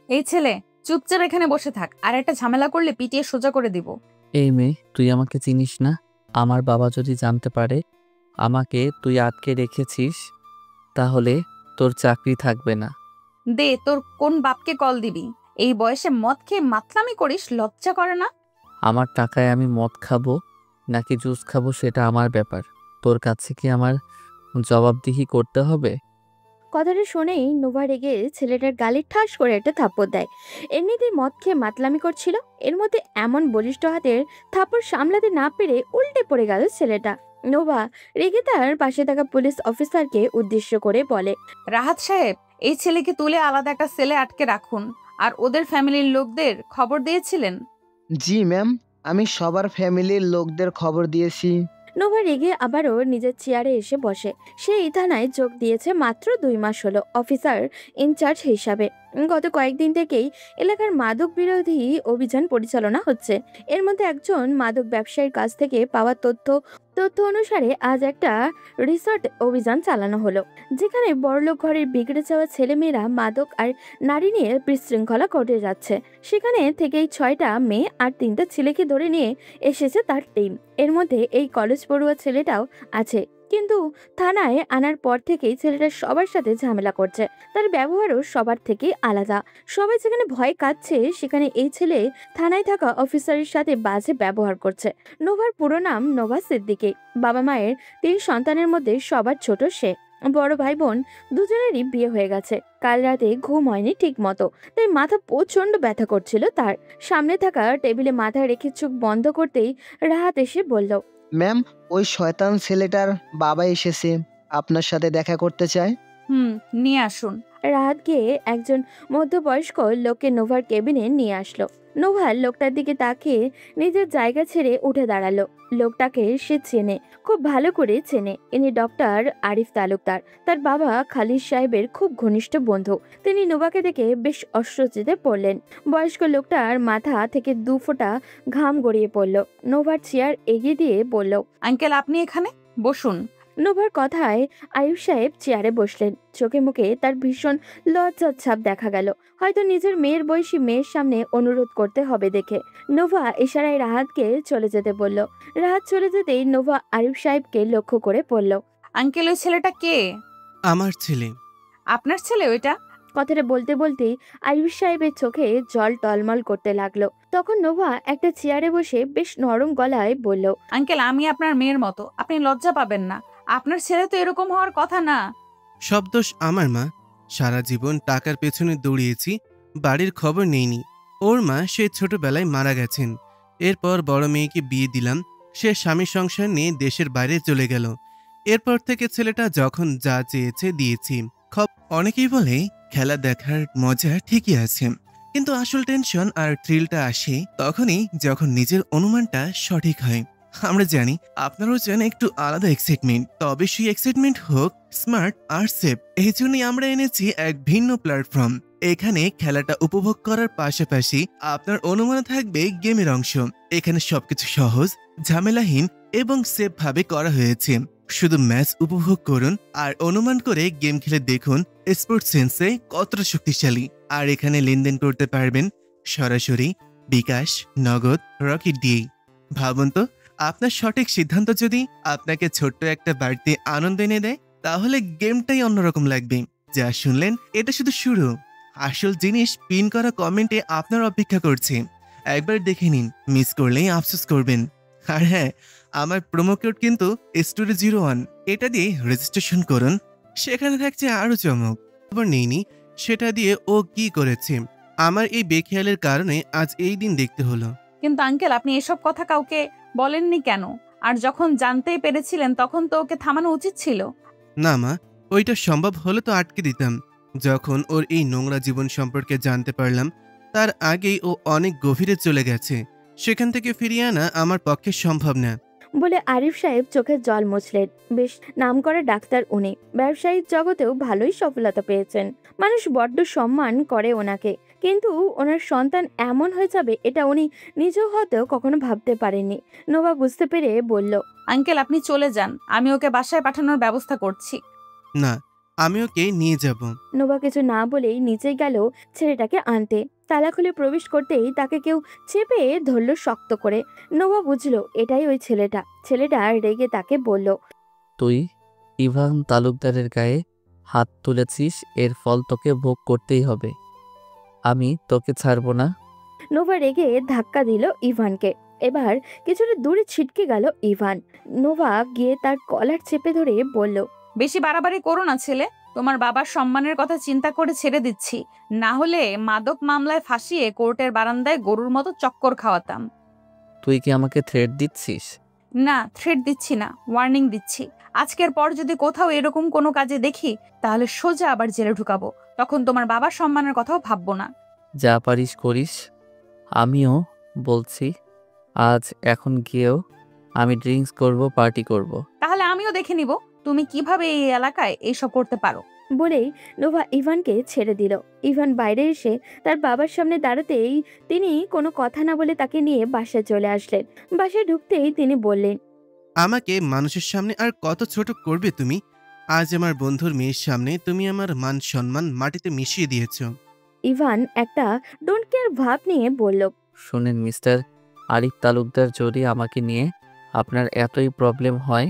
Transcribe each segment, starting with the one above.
এই ছেলে, চুপচাপ এখানে বসে থাক, আর একটা ঝামেলা করলে পিটিয়ে সোজা করে দিব। এই মেয়ে, তুই আমাকে চিনিস না? আমার বাবা যদি জানতে পারে আমাকে তুই আটকে রেখেছিস, তাহলে তোর চাকরি থাকবে না। দে, তোর কোন বাপকে কল দিবি? এই বয়সে মদ খেয়ে মাতলামি করিস, লজ্জা করে না? আমার টাকায় আমি মদ খাবো নাকি জুস খাবো সেটা আমার ব্যাপার। তোর কাছে কি আমার জবাবদিহি করতে হবে? কথাটা শুনেই নোভা রেগে ছেলেটার গালে ঠাস করে একটা থাপ্পড় দেয়। এমনিতেই মদ খেয়ে মাতলামি করছিল, এর মধ্যে এমন বলিষ্ঠ হাতের থাপ্পড় সামলাতে না পেরে উল্টে পড়ে গেল ছেলেটা। নোভা রেগে তার পাশে থাকা পুলিশ অফিসারকে উদ্দেশ্য করে বলে, রাহাত সাহেব, এই ছেলেকে তুলে আলাদা একটা সেলে আটকে রাখুন। আর ওদের ফ্যামিলির লোকদের খবর দিয়েছিলেন? জি ম্যাম, আমি সবার ফ্যামিলির লোকদের খবর দিয়েছি। নোভা রেগে আবারও নিজের চেয়ারে এসে বসে। সে এই থানায় যোগ দিয়েছে মাত্র 2 মাস হলো অফিসার ইনচার্জ হিসাবে। গত কয়েকদিন থেকেই এলাকার মাদক বিরোধী অভিযান পরিচালনা হচ্ছে। এর মধ্যে একজন মাদক ব্যবসায়ীর কাছ থেকে পাওয়া তথ্য অনুসারে আজ একটা রিসর্ট অভিযান চালানো হলো, যেখানে বড়লোক ঘরের বিগড়ে যাওয়া ছেলেমেয়েরা মাদক আর নারী নিয়ে বিশৃঙ্খলা ঘটে যাচ্ছে। সেখানে থেকেই 6টা মেয়ে আর 3টা ছেলেকে ধরে নিয়ে এসেছে তার টিম। এর মধ্যে এই কলেজ পড়ুয়া ছেলেটাও আছে, কিন্তু থানায় আনার পর থেকেই ছেলেটা সবার সাথে ঝামেলা করছে। তার ব্যবহারও সবার থেকে আলাদা। সবাই যেখানে ভয় কাচ্ছে, সেখানে এই ছেলে থানায় থাকা অফিসারের সাথে বাজে ব্যবহার করছে। নোভার পুরো নাম নোভা সিদ্দিকী। বাবা মায়ের 3 সন্তানের মধ্যে সবার ছোট সে। বড় ভাই বোন দুজনেরই বিয়ে হয়ে গেছে। কাল রাতে ঘুম হয়নি ঠিক মতো, তাই মাথা প্রচন্ড ব্যথা করছিল তার। সামনে থাকা টেবিলে মাথা রেখে চোখ বন্ধ করতেই রাহাত এসে বলল, ম্যাম, ওই শয়তান ছেলেটার বাবা এসেছে, আপনার সাথে দেখা করতে চায়। নিয়ে আসুন। রাহাত গিয়ে একজন মধ্যবয়স্ক লোককে নোভার কেবিনে নিয়ে আসলো। নোভা লোকটার দিকে তাকিয়ে নিজের জায়গা ছেড়ে উঠে দাঁড়ালো। লোকটাকে সে চেনে, খুব ভালো করে চেনে। ইনি ডক্টর আরিফ তালুকদার, তার বাবা খালিদ সাহেবের খুব ঘনিষ্ঠ বন্ধু। তিনি নোভাকে দেখে বেশ অস্বস্তিতে পড়লেন। বয়স্ক লোকটার মাথা থেকে 2 ফোঁটা ঘাম গড়িয়ে পড়ল। নোভার চেয়ার এগিয়ে দিয়ে বলল, আঙ্কেল, আপনি এখানে বসুন। নোভার কথায় আয়ুব সাহেব চেয়ারে বসলেন। চোখে মুখে তার ভীষণ লজ্জার ছাপ দেখা গেল, হয়তো নিজের মেয়ের বয়সী মেয়ের সামনে অনুরোধ করতে হবে দেখে। নোভা ইশারায় রাহাতকে চলে যেতে বলল। রাহাত চলে যেতেই নোভা আয়ুব সাহেবকে লক্ষ্য করে পড়ল। আঙ্কেল, ওই ছেলেটা কে? আমার ছেলে। আপনার ছেলে ওইটা? কথাটা বলতে বলতেই আয়ুব সাহেবের চোখে জল টলমল করতে লাগলো। তখন নোভা একটা চেয়ারে বসে বেশ নরম গলায় বলল, আঙ্কেল, আমি আপনার মেয়ের মতো, আপনি লজ্জা পাবেন না। আপনার ছেলে তো এরকম হওয়ার কথা না। সব দোষ আমার মা। সারা জীবন টাকার পেছনে দৌড়িয়েছি, বাড়ির খবর নেইনি। ওর মা সে ছোটবেলায় মারা গেছেন। এরপর বড় মেয়েকে বিয়ে দিলাম, সে স্বামী সংসার নিয়ে দেশের বাইরে চলে গেল। এরপর থেকে ছেলেটা যখন যা চেয়েছে দিয়েছি। অনেকেই বলে খেলা দেখার মজা ঠিকই আছে, কিন্তু আসল টেনশন আর থ্রিলটা আসে তখনই যখন নিজের অনুমানটা সঠিক হয়। আমরা জানি আপনারও চান একটু আলাদা এক্সাইটমেন্ট, তবে সেই এক্সাইটমেন্ট হোক স্মার্ট আর সেফ। এই জন্যই আমরা এনেছি এক ভিন্ন প্ল্যাটফর্ম। এখানে খেলাটা উপভোগ করার পাশাপাশি আপনার অনুমান থাকবে গেমের অংশ। এখানে সবকিছু সহজ, ঝামেলাহীন এবং সেফ ভাবে করা হয়েছে। শুধু ম্যাচ উপভোগ করুন আর অনুমান করে গেম খেলে দেখুন স্পোর্টস সেন্সে কতটা শক্তিশালী। আর এখানে লেনদেন করতে পারবেন সরাসরি, বিকাশ, নগদ, রকেট দিয়েই। ভাবুন তো, আপনার সঠিক সিদ্ধান্ত যদি আপনাকে ছোট্ট একটা বাড়িতে আনন্দ এনে দেয়, তাহলে গেমটাই অন্যরকম লাগবে। যা শুনলেন এটা শুধু শুরু, আসল জিনিস পিন করা কমেন্টে আপনার অপেক্ষা করছে। একবার দেখে নিন, মিস করলেই আফসোস করবেন। আর হ্যাঁ, আমার প্রোমো কোড কিন্তু Story01, এটা দিয়ে রেজিস্ট্রেশন করুন। সেখানে থাকছে আরো চমক। খবর নেইনি সেটা দিয়ে ও কি করেছে। আমার এই বেখেয়ালের কারণে আজ এই দিন দেখতে হলো। কিন্তু আঙ্কেল, আপনি এসব কথা কাউকে বলেননি কেন? আর যখন জানতেই পেরেছিলেন তখন তো ওকে থামানো উচিত ছিল। না মা, ওইটা সম্ভব হলে তো আটকে দিতাম। যখন ওর এই নোংরা জীবন সম্পর্কে জানতে পারলাম, তার আগেই ও অনেক গভীরে চলে গেছে। সেখান থেকে ফিরিয়ে আনা আমার পক্ষে সম্ভব না। বলে আরিফ সাহেব চোখের জল মুছলেন। বেশ নামকরা ডাক্তার উনি, ব্যবসায়িক জগতেও ভালোই সফলতা পেয়েছেন। মানুষ বড্ড সম্মান করে ওনাকে, কিন্তু ওনার সন্তান এমন হয়ে যাবে এটা উনি নিজেও হয়তো কখনো ভাবতে পারেননি। নোভা বুঝতে পেরে বলল, আঙ্কেল, আপনি চলে যান, আমি ওকে বাসায় পাঠানোর ব্যবস্থা করছি। না, আমি ওকে নিয়ে যাব। নোভা কিছু না বলেই নিচে গেল ছেলেটাকে আনতে। তালা খুলে প্রবেশ করতেই তাকে কেউ চেপে ধরল শক্ত করে। নোভা বুঝলো এটাই ওই ছেলেটা। ছেলেটা রেগে তাকে বলল, তুই ইভান তালুকদারের গায়ে হাত তুলেছিস, এর ফল তোকে ভোগ করতেই হবে। আমি তোকে ছাড়বো না। নোভা রেগে ধাক্কা দিল ইভানকে। এবার কিছুটা দূরে ছিটকে গেল ইভান। নোভা গিয়ে তার কলার চেপে ধরে বলল, বেশি বাড়াবাড়ি করো না ছেলে, তোমার বাবার সম্মানের কথা চিন্তা করে ছেড়ে দিচ্ছি, না হলে মাদক মামলায় ফাঁসিয়ে কোর্টের বারান্দায় গরুর মতো চক্কর খাওয়াতাম। তুই কি আমাকে থ্রেট দিচ্ছিস? না, থ্রেট দিচ্ছি না, ওয়ার্নিং দিচ্ছি। আজকের পর যদি কোথাও এরকম কোনো কাজে দেখি তাহলে সোজা আবার জেলে ঢুকাবো, তখন তোমার বাবার সম্মানের কথাও ভাববো না। যা পারিস করিস। আমিও বলছি, আজ এখন গিয়েও আমি ড্রিঙ্কস করব, পার্টি করব। তাহলে আমিও দেখে নিব তুমি কিভাবে এই এলাকায় এইসব করতে পারো। বলেই নোভা ইভানকে ছেড়ে দিল। ইভান বাইরে এসে তার বাবার সামনে দাঁড়াতেই তিনি কোনো কথা না বলে তাকে নিয়ে বাসায় চলে আসলেন। বাসায় ঢুকতেই তিনি বললেন, আমাকে মানুষের সামনে আর কত ছোট করবে তুমি? আজ আমার বন্ধুর মেয়ের সামনে তুমি আমার মান সম্মান মাটিতে মিশিয়ে দিয়েছ। ইভান একটা ডোন্ট কেয়ার ভাব নিয়ে বলল, শুনেন মিস্টার আরিফ তালুকদার, যদি আমাকে নিয়ে আপনার এতই প্রবলেম হয়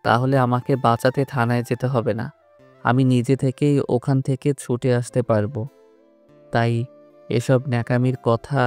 তাহলে আমাকে বাঁচাতে থানায় যেতে হবে না, আমি নিজে থেকেই ওখান থেকে ছুটে আসতে পারবো। তাই এসব ন্যাকামির কথা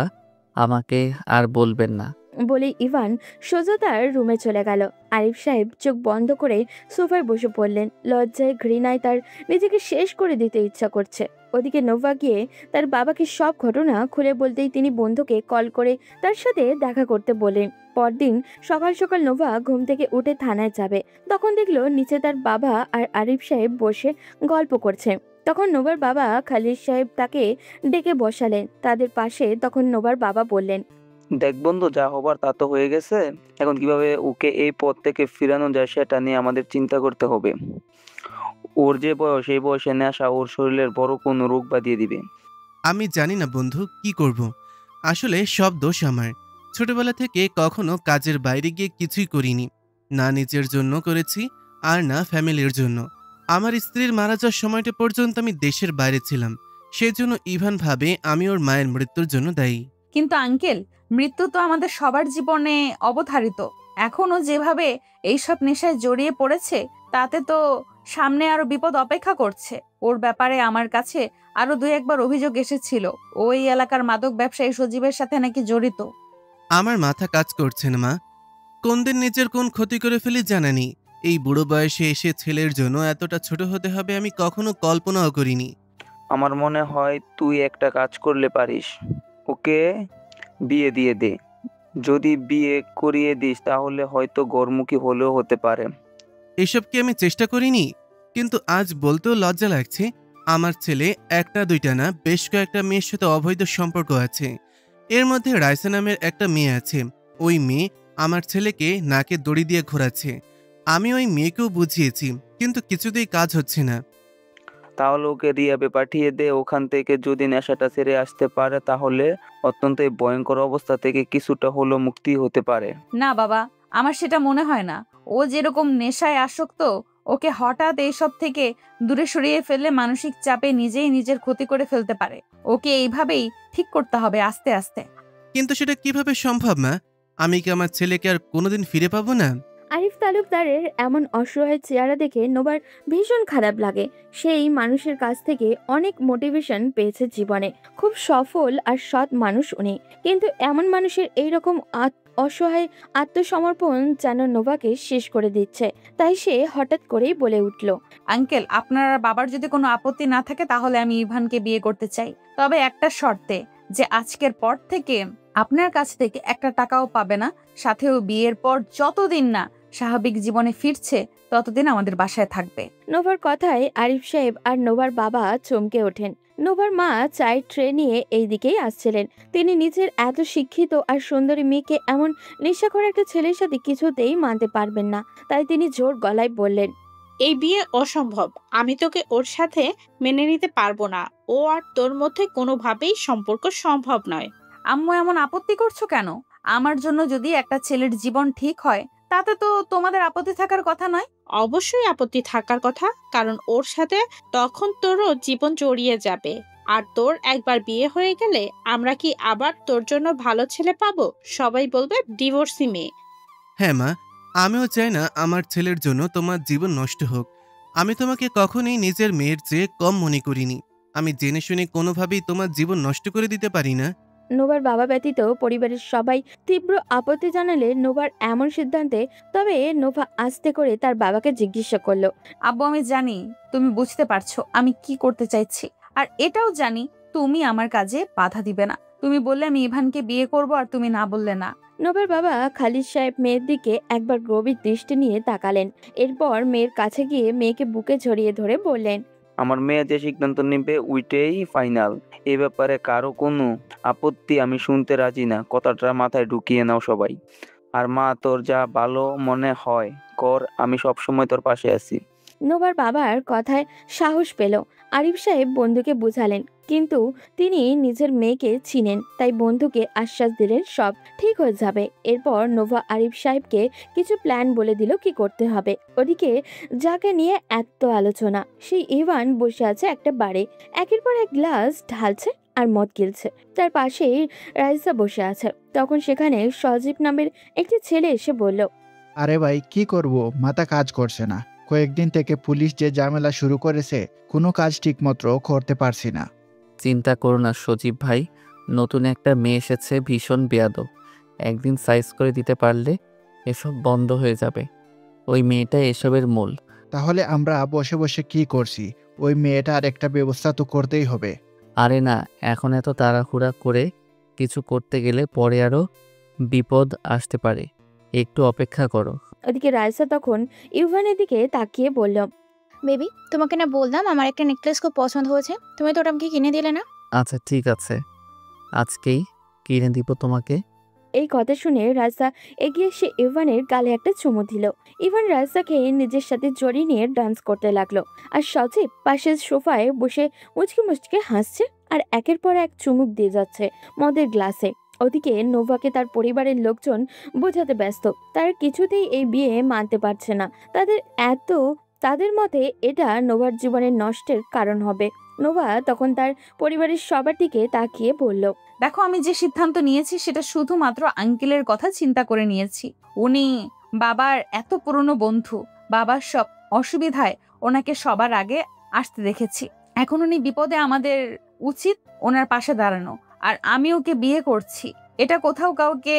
আমাকে আর বলবেন না। বলে ইভান সোজা তার রুমে চলে গেল। আরিফ সাহেব চোখ বন্ধ করে সোফায় বসে পড়লেন। লজ্জায় ঘৃণায় তার নিজেকে শেষ করে দিতে ইচ্ছা করছে। ওদিকে নোভা গিয়ে তার বাবাকে সব ঘটনা খুলে বলতেই তিনি বন্ধুকে কল করে তার সাথে দেখা করতে বলেন। পরদিন সকাল সকাল নোভা ঘুম থেকে উঠে থানায় যাবে। তখন দেখলো নিচে তার বাবা আর আরিফ সাহেব বসে গল্প করছে। তখন নোভার বাবা খালিদ সাহেব তাকে ডেকে বসালেন তাদের পাশে। তখন নোভার বাবা বললেন, দেখ বন্ধু, যা হবার তা তো হয়ে গেছে, এখন কিভাবে ওকে এই পথ থেকে ফিরানো যায় সেটা নিয়ে আমাদের চিন্তা করতে হবে। ওর যে বয়স, এই বয়সে নেশা ওর শরীরের বড় কোনো রোগ বাঁধিয়ে দিবে। আমি জানি না বন্ধু, কি করব। আসলে সব দোষ আমার। ছোটবেলা থেকে কখনো কাজের বাইরে গিয়ে কিছুই করিনি, না নিজের জন্য করেছি আর না ফ্যামিলির জন্য। আমার স্ত্রীর মারা যাওয়ার সময়টা পর্যন্ত আমি দেশের বাইরে ছিলাম, সেজন্য ইভান ভাবে আমি ওর মায়ের মৃত্যুর জন্য দায়ী। কিন্তু আঙ্কেল, মৃত্যু তো আমাদের সবার জীবনে অবধারিত। এখনো যেভাবে এইসব নেশায় জড়িয়ে পড়েছে তাতে তো সামনে আরো বিপদ অপেক্ষা করছে। ওর ব্যাপারে আমার কাছে আরো 2-1বার অভিযোগ এসেছিল, ওই এলাকার মাদক ব্যবসায়ী সজীবের সাথে নাকি জড়িত। আমার মাথা কাজ করছে না মা, কোন দিন নিজের কোন ক্ষতি করে ফেলি জানা নেই। এই বুড়ো বয়সে এসে ছেলের জন্য এতটা ছোট হতে হবে আমি কখনো কল্পনাও করিনি। আমার মনে হয় তুই একটা কাজ করলে পারিস, ওকে বিয়ে দিয়ে দে। যদি বিয়ে করিয়ে দিস তাহলে হয়তো গরমুখী হলেও হতে পারে। এসব কি আমি চেষ্টা করিনি? কিন্তু আজ বলতেও লজ্জা লাগছে, আমার ছেলে একটা দুইটা না, বেশ কয়েকটা মেয়ের সাথে অবৈধ সম্পর্ক আছে। এর মধ্যে রাইসা নামের একটা মেয়ে আছে। ওই মেয়ে আমার ছেলেকে নাকে দড়ি দিয়ে ঘোরাচ্ছে। আমি ওই মেয়েকেও বুঝিয়েছি, কিন্তু কিছুতেই কাজ হচ্ছে না। তাহলে ওকে রিয়াবে পাঠিয়ে দে। ওখান থেকে যদি নেশাটা ছেড়ে আসতে পারে তাহলে অত্যন্ত এই ভয়ঙ্কর অবস্থা থেকে কিছুটা হলেও মুক্তি হতে পারে। না বাবা, আমার সেটা মনে হয় না। ও যেরকম নেশায় আসক্ত, ওকে হঠাৎ এইসব থেকে দূরে সরিয়ে ফেললে মানসিক চাপে নিজেই নিজের ক্ষতি করে ফেলতে পারে। ওকে এইভাবেই ঠিক করতে হবে, আস্তে আস্তে। কিন্তু সেটা কিভাবে সম্ভব মা? আমি কি আমার ছেলেকে আর কোনোদিন ফিরে পাবো না? আরিফ তালুকদারের এমন অসহায় চেহারা দেখে নোবার ভীষণ খারাপ লাগে। সেই মানুষের কাছ থেকে অনেক মোটিভেশন পেয়েছে জীবনে। খুব সফল আর সৎ মানুষ উনি। কিন্তু এমন মানুষের এইরকম অসহায় আত্মসমর্পণ যেন নোভাকে শেষ করে দিচ্ছে। তাই সে হঠাৎ করেই বলে উঠল, আঙ্কেল, আপনার বাবার যদি কোনো আপত্তি না থাকে তাহলে আমি ইভানকে বিয়ে করতে চাই, তবে একটা শর্তে, যে আজকের পর থেকে আপনার কাছ থেকে একটা টাকাও পাবে না, সাথেও বিয়ের পর যতদিন না স্বাভাবিক জীবনে ফিরছে ততদিন আমাদের বাসায় থাকবে। নোভার কথায় আরিফ সাহেব আর নোভার বাবা চমকে ওঠেন। নোভার মা চায়ের ট্রে নিয়ে এই দিকেই আসছিলেন। তিনি নিজের এত শিক্ষিত আর সুন্দরী মেয়েকে এমন নেশাখোর একটা ছেলের সাথে কিছুতেই মানতে পারবেন না। তাই তিনি জোর গলায় বললেন, এই বিয়ে অসম্ভব, আমি তোকে ওর সাথে মেনে নিতে পারবো না। ও আর তোর মধ্যে কোনোভাবেই সম্পর্ক সম্ভব নয়। আম্মু এমন আপত্তি করছো কেন? আমার জন্য যদি একটা ছেলের জীবন ঠিক হয় তাতে তো তোমাদের আপত্তি থাকার কথা নয়। অবশ্যই আপত্তি থাকার কথা, কারণ ওর সাথে তখন তোরও জীবন জড়িয়ে যাবে। আর তোর একবার বিয়ে হয়ে গেলে আমরা কি আবার তোর জন্য ভালো ছেলে পাবো? সবাই বলবে ডিভোর্সি মেয়ে। হ্যাঁ মা, আমিও চাই না আমার ছেলের জন্য তোমার জীবন নষ্ট হোক। আমি তোমাকে কখনোই নিজের মেয়ের চেয়ে কম মনে করিনি। আমি জেনে শুনে কোনোভাবেই তোমার জীবন নষ্ট করে দিতে পারি না। নোভার বাবা ব্যতীত পরিবারের সবাই তীব্র আপত্তি জানালে নোভার এমন সিদ্ধান্তে তবে নোভা আস্তে করে তার বাবাকে জিজ্ঞাসা করলো। আব্বু, আমি জানি তুমি বুঝতে পারছো আমি কি করতে চাইছি, আর এটাও জানি তুমি আমার কাজে বাধা দিবে না। তুমি বললে আমি ইভানকে বিয়ে করব, আর তুমি না বললে না। নোভার বাবা খালিদ সাহেব মেয়ের দিকে একবার গভীর দৃষ্টি নিয়ে তাকালেন। এরপর মেয়ের কাছে গিয়ে মেয়েকে বুকে জড়িয়ে ধরে বললেন, আমার মেয়ে যে সিদ্ধান্ত নেবে ওইটাই ফাইনাল। এ ব্যাপারে কারো কোনো আপত্তি আমি শুনতে রাজি না। কথাটা মাথায় ঢুকিয়ে নাও সবাই। আর মা, তোর যা ভালো মনে হয় কর, আমি সবসময় তোর পাশে আছি। নোভার বাবার কথায় সাহস পেল। আরিফ সাহেব বন্ধুকে বুঝালেন, কিন্তু তিনি নিজের মেয়েকে চিনেন, তাই বন্ধুকে আশ্বাস দিলেন সব ঠিক হয়ে যাবে। এরপর নোভা আরিফ সাহেবকে কিছু প্ল্যান বলে দিল কি করতে হবে। ওদিকে যাকে নিয়ে এত আলোচনা, সেই ইভান বসে আছে একটা বারে, একের পর এক গ্লাস ঢালছে আর মদ গিলছে। তার পাশেই রাইসা বসে আছে। তখন সেখানে সজীব নামের একটি ছেলে এসে বলল, আরে ভাই, কি করব, মাথা কাজ করছে না। কয়েকদিন থেকে পুলিশ যে ঝামেলা শুরু করেছে, কোনো কাজ ঠিকমতো করতে পারছি না। চিন্তা করো না সজীব ভাই, নতুন একটা মেয়ে এসেছে, ভীষণ বেয়াদব। একদিন সাইজ করে দিতে পারলে এসব বন্ধ হয়ে যাবে। ওই মেয়েটা এসবের মূল। তাহলে আমরা বসে বসে কি করছি? ওই মেয়েটার একটা ব্যবস্থা তো করতেই হবে। আরে না, এখন এত তাড়াহুড়া করে কিছু করতে গেলে পরে আরও বিপদ আসতে পারে। একটু অপেক্ষা করো। ওদিকে রাইসা তখন ইভানের দিকে তাকিয়ে বলল, বেবি, তোমাকে না বললাম আমার একটা নেকলেস খুব পছন্দ হয়েছে, তুমি তো ওটা আমাকে কিনে দিলে না? আচ্ছা ঠিক আছে, আজকেই কিনে দিব তোমাকে। এই কথা শুনে রাইসা এগিয়ে এসে ইভানের গালে একটা চুমু দিল। ইভান রাইসাকে নিজের সাথে জড়িয়ে নিয়ে ডান্স করতে লাগলো, আর সজীব পাশের সোফায় বসে মুচকি মুচকি হাসছে আর একের পর এক চুমুক দিয়ে যাচ্ছে মদের গ্লাসে। ওদিকে নোভাকে তার পরিবারের লোকজন বোঝাতে ব্যস্ত, তার কিছুতেই এই বিয়ে মানতে পারছে না। তাদের মতে এটা নোভার জীবনের নষ্টের কারণ হবে। নোভা তখন তার পরিবারের সবার দিকে তাকিয়ে বলল, দেখো, আমি যে সিদ্ধান্ত নিয়েছি সেটা শুধুমাত্র আঙ্কেলের কথা চিন্তা করে নিয়েছি। উনি বাবার এত পুরনো বন্ধু, বাবার সব অসুবিধায় ওনাকে সবার আগে আসতে দেখেছি। এখন উনি বিপদে, আমাদের উচিত ওনার পাশে দাঁড়ানো। আর আমি ওকে বিয়ে করছি, এটা কোথাও কাউকে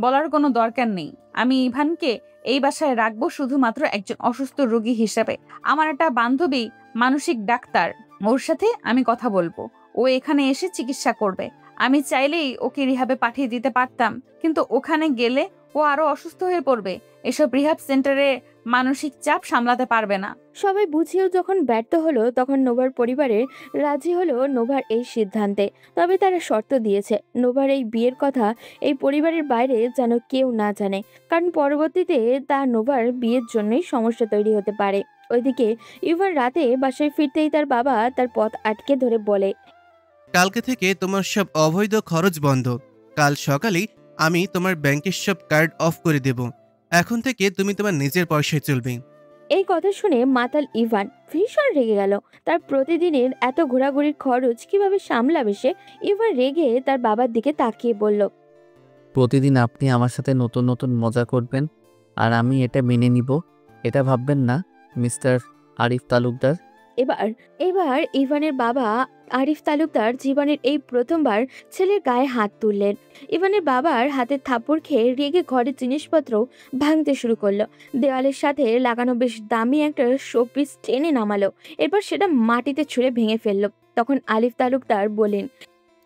বলার কোনো দরকার নেই। আমি ইভানকে এই বাসায় রাখবো শুধুমাত্র একজন অসুস্থ রোগী হিসেবে। আমার একটা বান্ধবী মানসিক ডাক্তার, ওর সাথে আমি কথা বলবো। ও এখানে এসে চিকিৎসা করবে। আমি চাইলেই ওকে রিহাবে পাঠিয়ে দিতে পারতাম, কিন্তু ওখানে গেলে ও আরো অসুস্থ হয়ে পড়বে। এসব রিহাব সেন্টারে মানসিক চাপ সামলাতে পারবে না। সবাই বুঝিয়েও যখন ব্যর্থ হলো, তখন নোভার পরিবারের রাজি হলো নোভার এই সিদ্ধান্তে। তবে তারা শর্ত দিয়েছে, নোভার এই বিয়ের কথা এই পরিবারের বাইরে যেন কেউ না জানে, কারণ পরবর্তীতে তা নোভার বিয়ের জন্যই সমস্যা তৈরি হতে পারে। ওইদিকে ইভান রাতে বাসায় ফিরতেই তার বাবা তার পথ আটকে ধরে বলে, কালকে থেকে তোমার সব অবৈধ খরচ বন্ধ। কাল সকালেই আমি তোমার ব্যাংকের সব কার্ড অফ করে দেব। এখন থেকে তুমি তোমার নিজের পয়সায় চলবে। এই কথা শুনে মাতাল ইভান ভীষণ রেগে গেল। তার প্রতিদিনের এত ঘোরাঘুরির খরচ কিভাবে সামলাবে সে? ইভান রেগে তার বাবার দিকে তাকিয়ে বলল, প্রতিদিন আপনি আমার সাথে নতুন নতুন মজা করবেন আর আমি এটা মেনে নিব, এটা ভাববেন না মিস্টার আরিফ তালুকদার। এবার ইভানের বাবা আরিফ তালুকদার জীবনের এই প্রথমবার ছেলের গায়ে হাত তুললেন। ইভানের বাবার হাতে থাপ্পড় খেয়ে রেগে ঘরের জিনিসপত্র ভাঙতে শুরু করলো। দেওয়ালের সাথে লাগানো বেশ দামি একটা শোপিস টেনে নামালো, এরপর সেটা মাটিতে ছুঁড়ে ভেঙে ফেললো। তখন আরিফ তালুকদার বলেন,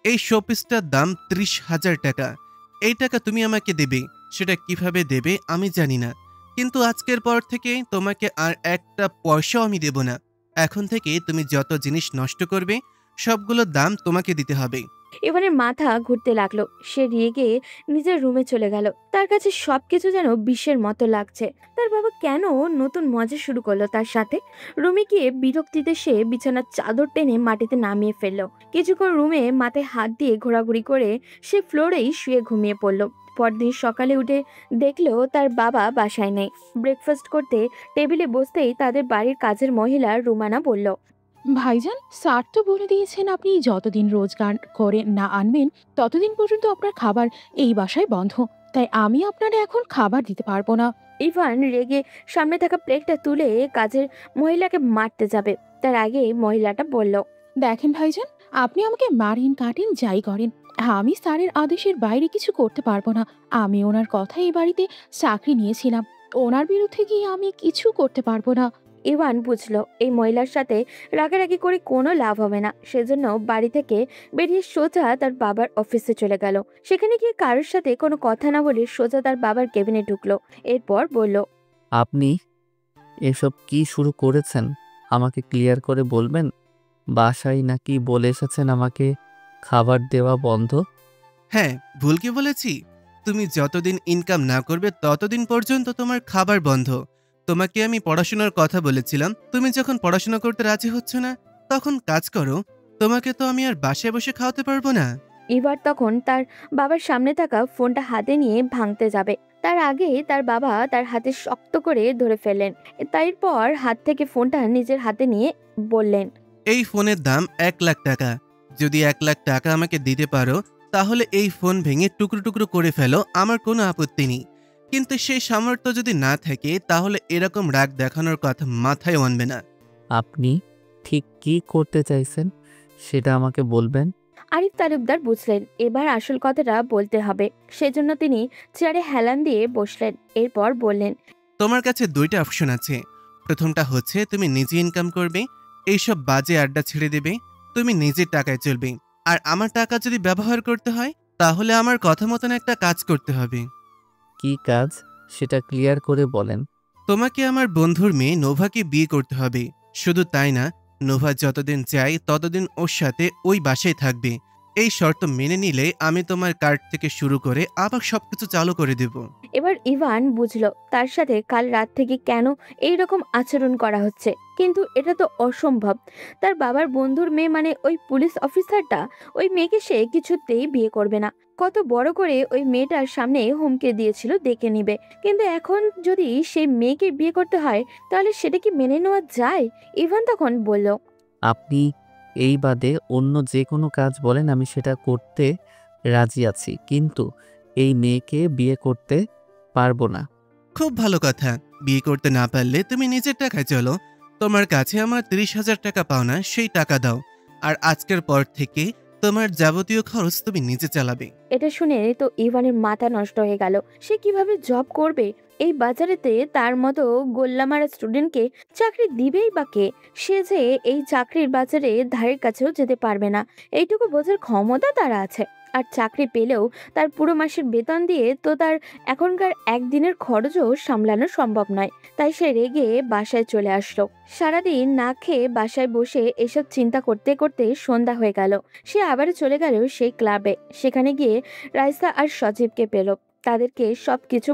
এই শোপিসটার দাম 30,000 টাকা। এই টাকা তুমি আমাকে দেবে। সেটা কিভাবে দেবে আমি জানি না, কিন্তু আজকের পর থেকে তোমাকে আর একটা পয়সাও আমি দেব না। এখন থেকে তুমি যত জিনিস নষ্ট করবে সবগুলোর দাম তোমাকে দিতে হবে। ইভানের মাথা ঘুরতে লাগলো। সে রেগে নিজের রুমে চলে গেল। তার কাছে সবকিছু যেন বিশ্বের মতো লাগছে। তার বাবা কেন নতুন মজা শুরু করলো তার সাথে? রুমে গিয়ে বিরক্তিতে সে বিছানার চাদর টেনে মাটিতে নামিয়ে ফেললো। কিছুক্ষণ রুমে মাথায় হাত দিয়ে ঘোরাঘুরি করে সে ফ্লোরেই শুয়ে ঘুমিয়ে পড়লো। পরদিন সকালে উঠে দেখলো তার বাবা বাসায় নেই। ব্রেকফাস্ট করতে টেবিলে বসতেই তাদের বাড়ির কাজের মহিলা রুমানা বলল, ভাইজান, স্যার তো বলে দিয়েছেন আপনি যতদিন রোজগার করে না আনবেন ততদিন পর্যন্ত আপনার খাবার এই বাসায় বন্ধ। তাই আমি আপনার এখন খাবার দিতে পারবো না। ইভান রেগে সামনে থাকা প্লেটটা তুলে কাজের মহিলাকে মারতে যাবে, তার আগে মহিলাটা বলল, দেখেন ভাইজান, আপনি আমাকে মারেন কাটেন যাই করেন, আমি স্যারের আদেশের বাইরে কিছু করতে পারবো না। আমি ওনার কথা এই বাড়িতে চাকরি নিয়েছিলাম, ওনার বিরুদ্ধে গিয়ে আমি কিছু করতে পারবো না। ইভান বুঝলো এই মহিলার সাথে রাগারাগি করে কোনো লাভ হবে না। সেজন্য বাড়ি থেকে বেরিয়ে সোজা তার বাবার অফিসে চলে গেল। সেখানে গিয়ে কারোর সাথে কোনো কথা না বলে সোজা তার বাবার কেবিনে ঢুকলো। এরপর বলল, আপনি এসব কি শুরু করেছেন? আমাকে ক্লিয়ার করে বলবেন? বাসায় নাকি বলে এসেছেন আমাকে খাবার দেওয়া বন্ধ? হ্যাঁ, ভুল কি বলেছি? তুমি যতদিন ইনকাম না করবে ততদিন পর্যন্ত তোমার খাবার বন্ধ। তোমাকে আমি পড়াশোনার কথা বলেছিলাম, তুমি যখন পড়াশোনা করতে রাজি হচ্ছ না তখন কাজ করো। তোমাকে তো আমি আর বাসায় বসে খাওয়াতে পারবো না। এবার তখন তার বাবার সামনে থাকা ফোনটা হাতে নিয়ে ভাঙতে যাবে, তার আগে তার বাবা তার হাতে শক্ত করে ধরে ফেললেন। তারপর হাত থেকে ফোনটা নিজের হাতে নিয়ে বললেন, এই ফোনের দাম 1,00,000 টাকা। যদি 1,00,000 টাকা আমাকে দিতে পারো তাহলে এই ফোন ভেঙে টুকরো টুকরো করে ফেলো, আমার কোনো আপত্তি নেই। কিন্তু সেই সামর্থ্য যদি না থাকে তাহলে এরকম রাগ দেখানোর কথা মাথায় আনবে না। আপনি ঠিক কি করতে চাইছেন সেটা আমাকে বলবেন? আরিফ তালুকদার বুঝলেন এবার আসল কথাটা বলতে হবে। সেজন্য তিনি চেয়ারে হেলান দিয়ে বসলেন। এরপর বললেন, তোমার কাছে 2টা অপশন আছে। প্রথমটা হচ্ছে তুমি নিজে ইনকাম করবে, এইসব বাজে আড্ডা ছেড়ে দেবে, তুমি নিজের টাকায় চলবে। আর আমার টাকা যদি ব্যবহার করতে হয় তাহলে আমার কথা মতন একটা কাজ করতে হবে। কি কাজ সেটা ক্লিয়ার করে বলেন। তোমাকে আমার বন্ধুর মেয়ে নোভাকে বিয়ে করতে হবে। শুধু তাই না, নোভা যতদিন চাই ততদিন ওর সাথে ওই বাসায় থাকবে। এই শর্ত মেনে নিলে আমি তোমার কার্ড থেকে শুরু করে আবার সবকিছু চালু করে দেব। এবার ইভান বুঝলো তার সাথে কাল রাত থেকে কেন এই রকম আচরণ করা হচ্ছে। কিন্তু এটা তো অসম্ভব। তার বাবার বন্ধুর মেয়ে মানে ওই পুলিশ অফিসারটা, ওই মেয়েকে সে কিছুতেই বিয়ে করবে না। কত বড় করে ওই মেয়েটার সামনে হুমকে দিয়েছিল দেখে নিবে, কিন্তু এখন যদি সেই মেয়েকে বিয়ে করতে হয় তাহলে সেটা কি মেনে নেওয়া যায়? ইভান তখন বলল, আপনি এই বাদে অন্য যে কোনো কাজ বলেন, আমি সেটা করতে রাজি আছি, কিন্তু এই মেয়েকে বিয়ে করতে পারবো না। খুব ভালো কথা। বিয়ে করতে না পারলে তুমি নিজের টাকায় চলো। তোমার কাছে আমার 30,000 টাকা পাওনা, সেই টাকা দাও। আর আজকের পর থেকে তোমার যাবতীয় খরচ তুমি নিজে চালাবে। এটা শুনে তো ইভানের মাথা নষ্ট হয়ে গেল। সে কিভাবে জব করবে? এই বাজারেতে তার মতো গোল্লামারা স্টুডেন্টকে চাকরি দিবেই বা কে? সে যে এই চাকরির বাজারে ধারের কাছেও যেতে পারবে না, এইটুকু বোঝার ক্ষমতা তার আছে। আর চাকরি পেলেও তার পুরো মাসের বেতন দিয়ে তো তার এখনকার একদিনের খরচও সামলানো সম্ভব নয়। তাই সে রেগে বাসায় চলে আসলো। সারাদিন না খেয়ে বাসায় বসে এসব চিন্তা করতে করতে সন্ধ্যা হয়ে গেল। সে আবারও চলে গেল সেই ক্লাবে। সেখানে গিয়ে রাইসা আর সজীবকে পেল। তাদেরকে সবকিছু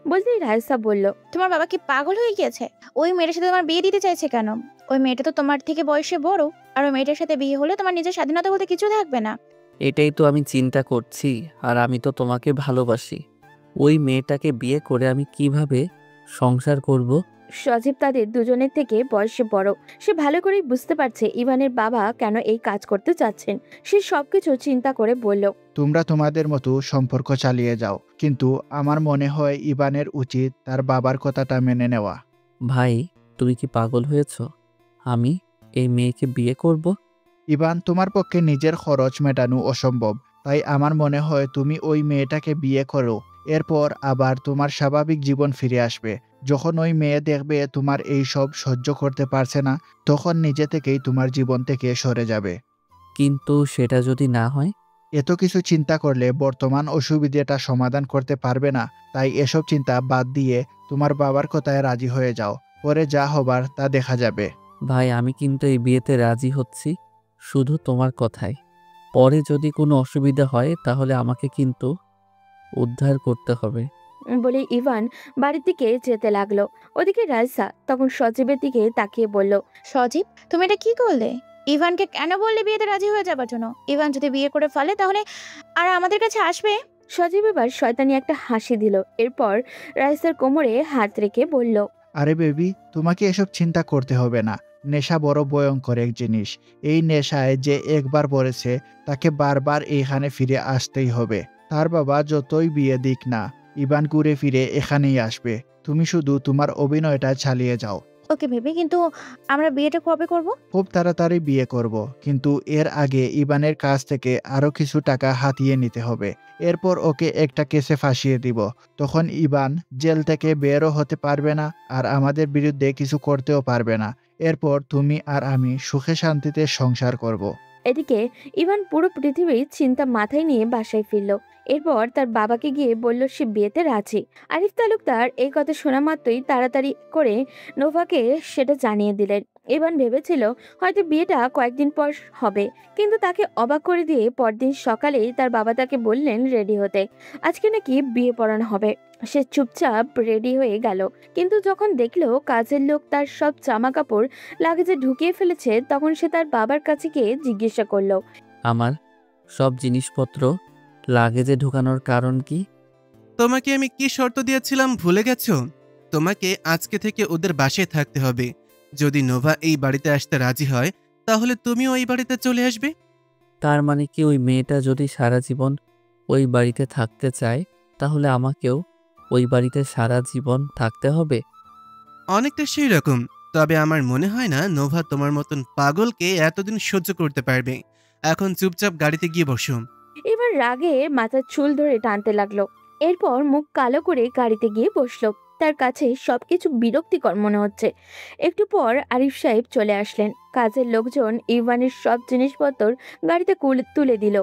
বলতেই রাইসা বলল, তোমার বাবা কি পাগল হয়ে গিয়েছে? ওই মেয়েটার সাথে তোমার বিয়ে দিতে চাইছে কেন? ওই মেয়েটা তো তোমার থেকে বয়সে বড়, আর ওই মেয়েটার সাথে বিয়ে হলে তোমার নিজের স্বাধীনতা বলতে কিছু থাকবে না। এটাই তো আমি চিন্তা করছি, আর আমি তো তোমাকে ভালোবাসি। ওই মেয়েটাকে বিয়ে করে আমি কিভাবে সংসার করব? সজীব তাদের দুজনের থেকে বয়সে বড়। সে ভালো করেই বুঝতে পারছে ইভানের বাবা কেন এই কাজ করতে চাচ্ছেন। সে সবকিছু চিন্তা করে বলল, তোমরা তোমাদের মতো সম্পর্ক চালিয়ে যাও, কিন্তু আমার মনে হয় ইবানের উচিত তার বাবার কথাটা মেনে নেওয়া। ভাই, তুমি কি পাগল হয়েছ? আমি এই মেয়েকে বিয়ে করব? ইবান, তোমার পক্ষে নিজের খরচ মেটানো অসম্ভব, তাই আমার মনে হয় তুমি ওই মেয়েটাকে বিয়ে করো। এরপর আবার তোমার স্বাভাবিক জীবন ফিরে আসবে। যখন ওই মেয়ে দেখবে তোমার এই সব সহ্য করতে পারছে না, তখন নিজে থেকেই তোমার জীবন থেকে সরে যাবে। কিন্তু সেটা যদি না হয়? এত কিছু চিন্তা করলে বর্তমান অসুবিধাটা সমাধান করতে পারবে না। তাই এসব চিন্তা বাদ দিয়ে তোমার বাবার কথায় রাজি হয়ে যাও। পরে যা হবার তা দেখা যাবে। ভাই, আমি কিন্তু এই বিয়েতে রাজি হচ্ছি, শুধু তোমার কথায়। পরে যদি কোনো অসুবিধা হয় তাহলে আমাকে কিন্তু উদ্ধার করতে হবে। বলে ইভান বাড়ির দিকে যেতে লাগলো। ওদিকে রাইসা তখন সজীবের দিকে তাকিয়ে বলল, সজীব, তুমি এটা কি করলে? ইভানকে কেন বললে বিয়েতে রাজি হয়ে যাবার জন্য? ইভান যদি বিয়ে করে ফেলে তাহলে আর আমাদের কাছে আসবে? সজীব এবার শয়তানি একটা হাসি দিল। এরপর রাইসার কোমরে হাত রেখে বলল, আরে বেবি, তোমাকে এসব চিন্তা করতে হবে না। নেশা বড় ভয়ঙ্কর এক জিনিস। এই নেশায় যে একবার পড়েছে তাকে বারবার এইখানে ফিরে আসতেই হবে। তার বাবা যতই বিয়ে দিক না, ইভান ঘুরে ফিরে এখানেই আসবে। তুমি শুধু তোমার অভিনয়টা চালিয়ে যাও। ওকে ভেবে, কিন্তু আমরা বিয়েটা কবে করব? খুব তাড়াতাড়ি বিয়ে করব, কিন্তু এর আগে ইভানের কাছ থেকে আরো কিছু টাকা হাতিয়ে নিতে হবে। এরপর ওকে একটা কেসে ফাঁসিয়ে দিব। তখন ইভান জেল থেকে বেরও হতে পারবে না, আর আমাদের বিরুদ্ধে কিছু করতেও পারবে না। এরপর তুমি আর আমি সুখে শান্তিতে সংসার করব। এদিকে ইভান পুরো পৃথিবীর চিন্তা মাথায় নিয়ে বাসায় ফিরল। এরপর তার বাবাকে গিয়ে বলল সে বিয়েতে রাজি। আরিফ তালুকদার এই কথা শোনা মাত্রই তাড়াতাড়ি করে নোভাকে সেটা জানিয়ে দিলেন। ইভান ভেবেছিল হয়তো বিয়েটা কয়েকদিন পর হবে, কিন্তু তাকে অবাক করে দিয়ে পরদিন সকালেই তার বাবা তাকে বললেন রেডি হতে। আজকে নাকি বিয়ে পড়ানো হবে। সে চুপচাপ রেডি হয়ে গেল, কিন্তু যখন দেখলো কাজের লোক তার সব জামা কাপড় লাগেজে ঢুকিয়ে ফেলেছে, তখন সে তার বাবার কাছে গিয়ে জিজ্ঞাসা করলো, আমার সব জিনিসপত্র লাগেজে ঢোকানোর কারণ কি? তোমাকে আমি কি শর্ত দিয়েছিলাম ভুলে গেছো? তোমাকে আজকে থেকে ওদের বাসায় থাকতে হবে। যদি নোভা এই বাড়িতে আসতে রাজি হয় তাহলে তুমিও এই বাড়িতে চলে আসবে। তার মানে কি ওই মেয়েটা যদি সারা জীবন ওই বাড়িতে থাকতে চায় তাহলে আমাকেও ওই বাড়িতে সারা জীবন থাকতে হবে? অনেকটা সেই রকম। তবে আমার মনে হয় না নোভা তোমার মতন পাগলকে এতদিন সহ্য করতে পারবে। এখন চুপচাপ গাড়িতে গিয়ে বসো। এবার রাগে মাথার চুল ধরে টানতে লাগলো। এরপর মুখ কালো করে গাড়িতে গিয়ে বসলো। তার কাছে সবকিছু বিরক্তিকর মনে হচ্ছে। একটু পর আরিফ সাহেব চলে আসলেন। কাজের লোকজন ইভানের সব জিনিসপত্র গাড়িতে তুলে দিল।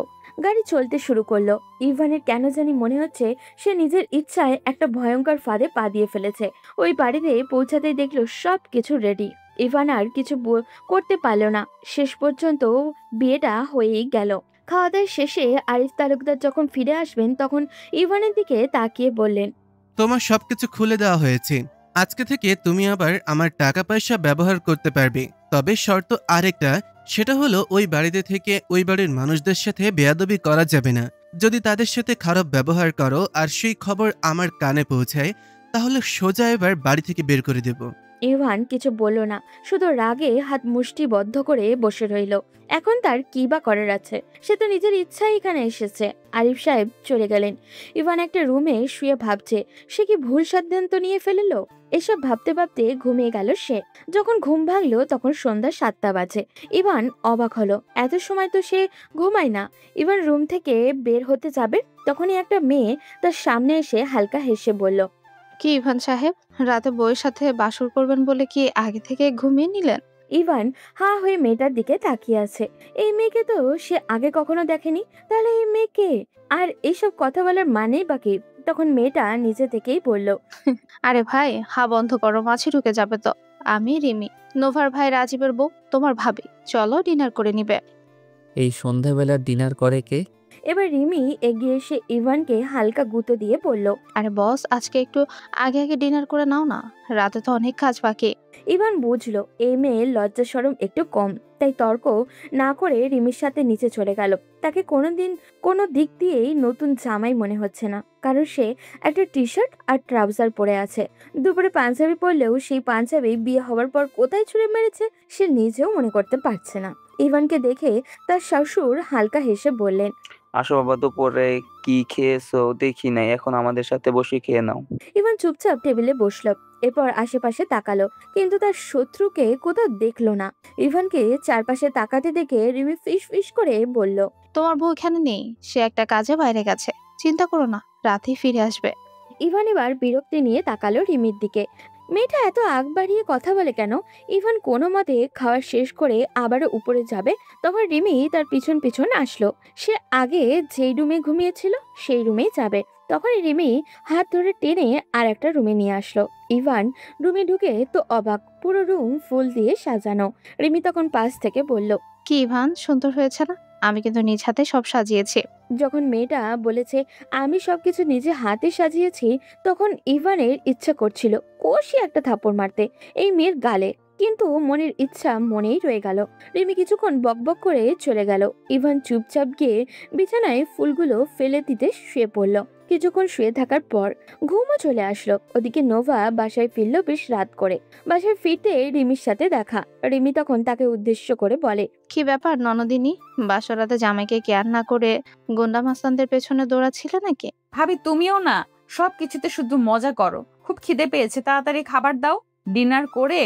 গাড়ি চলতে শুরু করলো। ইভানের কেন জানি মনে হচ্ছে সে নিজের ইচ্ছায় একটা ভয়ঙ্কর ফাঁদে পা দিয়ে ফেলেছে। ওই বাড়িতে পৌঁছাতেই দেখলো সবকিছু রেডি। ইভান আর কিছু করতে পারলো না। শেষ পর্যন্ত বিয়েটা হয়েই গেল। খাওয়া দাওয়া শেষে আরিফ তালুকদার যখন ফিরে আসবেন তখন ইভানের দিকে তাকিয়ে বললেন, তোমার সবকিছু খুলে দেওয়া হয়েছে। আজকে থেকে তুমি আবার আমার টাকা পয়সা ব্যবহার করতে পারবে। তবে শর্ত আরেকটা, সেটা হলো ওই বাড়িতে থেকে ওই বাড়ির মানুষদের সাথে বেয়াদবি করা যাবে না। যদি তাদের সাথে খারাপ ব্যবহার করো আর সেই খবর আমার কানে পৌঁছায় তাহলে সোজা এবার বাড়ি থেকে বের করে দেব। ইভান কিছু বলল না, শুধু রাগে হাত মুষ্টিবদ্ধ করে বসে রইল। এখন তার কি বা করার আছে? সে তো নিজের ইচ্ছায় এখানে এসেছে। আরিফ সাহেব চলে গেলেন। ইভান একটা রুমে শুয়ে ভাবছে সে কি ভুল সিদ্ধান্ত নিয়ে ফেললো। এসব ভাবতে ভাবতে ঘুমিয়ে গেল সে। যখন ঘুম ভাঙলো তখন সন্ধ্যা 7টা বাজে। ইভান অবাক হলো, এত সময় তো সে ঘুমায় না। ইভান রুম থেকে বের হতে যাবে, তখনই একটা মেয়ে তার সামনে এসে হালকা হেসে বলল, কি ইভান সাহেব, রাতে বউয়ের সাথে বাসর করবেন বলে কি আগে থেকে ঘুমিয়ে নিলেন? ইভান হা হয়ে মেয়েটার দিকে তাকিয়ে আছে। এই মেয়েকে তো সে আগে কখনো দেখেনি। তাহলে এই মেয়েকে, আর এইসব কথা বলার মানেই বাকি। তখন মেয়েটা নিজে থেকেই বলল, আরে ভাই, হা বন্ধ করো, মাছি ঢুকে যাবে তো। আমি রিমি, নোভার ভাই রাজীবের বউ, তোমার ভাবি। চলো ডিনার করে নিবে। এই সন্ধ্যাবেলা ডিনার করে কে? এবার রিমি এগিয়ে এসে ইভানকে হালকা গুঁতো দিয়ে বলল, আরে বস, আজকে একটু আগে আগে ডিনার করে নাও না, রাতে তো অনেক কাজ বাকি। ইভান বুঝলো এই মেয়ের লজ্জা শরম একটু কম, তাই তর্ক না করে রিমির সাথে নিচে চলে গেল। তাকে কোনো দিক দিয়েই নতুন জামাই মনে হচ্ছে না, কারণ সে একটা টি শার্ট আর ট্রাউজার পরে আছে। দুপুরে পাঞ্জাবি পরলেও সেই পাঞ্জাবি বিয়ে হওয়ার পর কোথায় ছুঁড়ে মেরেছে সে নিজেও মনে করতে পারছে না। ইভানকে দেখে তার শ্বশুর হালকা হেসে বললেন, আসো বাবা, দুপুরে কি খেয়েছো দেখি নাই, এখন আমাদের সাথে বসে খেয়ে নাও। ইভান চুপচাপ টেবিলে বসলো। এরপর আশেপাশে তাকালো, কিন্তু তার শত্রুকে কোথাও দেখলো না। ইভানকে চারপাশে তাকাতে দেখে রিমি ফিস ফিস করে বলল, তোমার বউ এখানে নেই, সে একটা কাজে বাইরে গেছে। চিন্তা করো না, রাতেই ফিরে আসবে। ইভান এবার বিরক্তি নিয়ে তাকালো রিমির দিকে। মেয়েটা এত আগ বাড়িয়ে কথা বলে কেন? ইভান কোনো মতে খাওয়া শেষ করে আবারও উপরে যাবে, তখন রিমি তার পিছন পিছন আসলো। সে আগে যেই রুমে ঘুমিয়েছিল সেই রুমেই যাবে, তখন রিমি হাত ধরে টেনে আর একটা রুমে নিয়ে আসলো। ইভান রুমে ঢুকে তো অবাক, পুরো রুম ফুল দিয়ে সাজানো। রিমি তখন পাশ থেকে বলল, কি ইভান, সুন্দর হয়েছে না? আমি কিন্তু নিজ হাতে সব সাজিয়েছি। যখন মেয়েটা বলেছে আমি সবকিছু নিজে হাতে সাজিয়েছি, তখন ইভানের ইচ্ছা করছিল কষি একটা থাপ্পড় মারতে এই মেয়ের গালে, কিন্তু মনের ইচ্ছা মনেই রয়ে গেল। রিমি কিছুক্ষণ বকবক করে চলে গেল। ইভান চুপচাপ গিয়ে বিছানায় ফুলগুলো ফেলে দিতে শুয়ে পড়ল। কিছুক্ষণ শুয়ে থাকার পর ঘুমও চলে আসলো। ওদিকে নোভা বাসায় ফিরল বেশ রাত করে। বাসায় ফিরতে রিমির সাথে দেখা। রিমি তখন তাকে উদ্দেশ্য করে বলে, কি ব্যাপার ননদিনী, বাসরাতে জামাইকে কেয়ার না করে গুন্ডা মাস্তানদের পেছনে দৌড়াচ্ছিলে নাকি? ভাবি তুমিও না সবকিছুতে শুধু মজা করো। খুব খিদে পেয়েছে, তাড়াতাড়ি খাবার দাও। ডিনার করে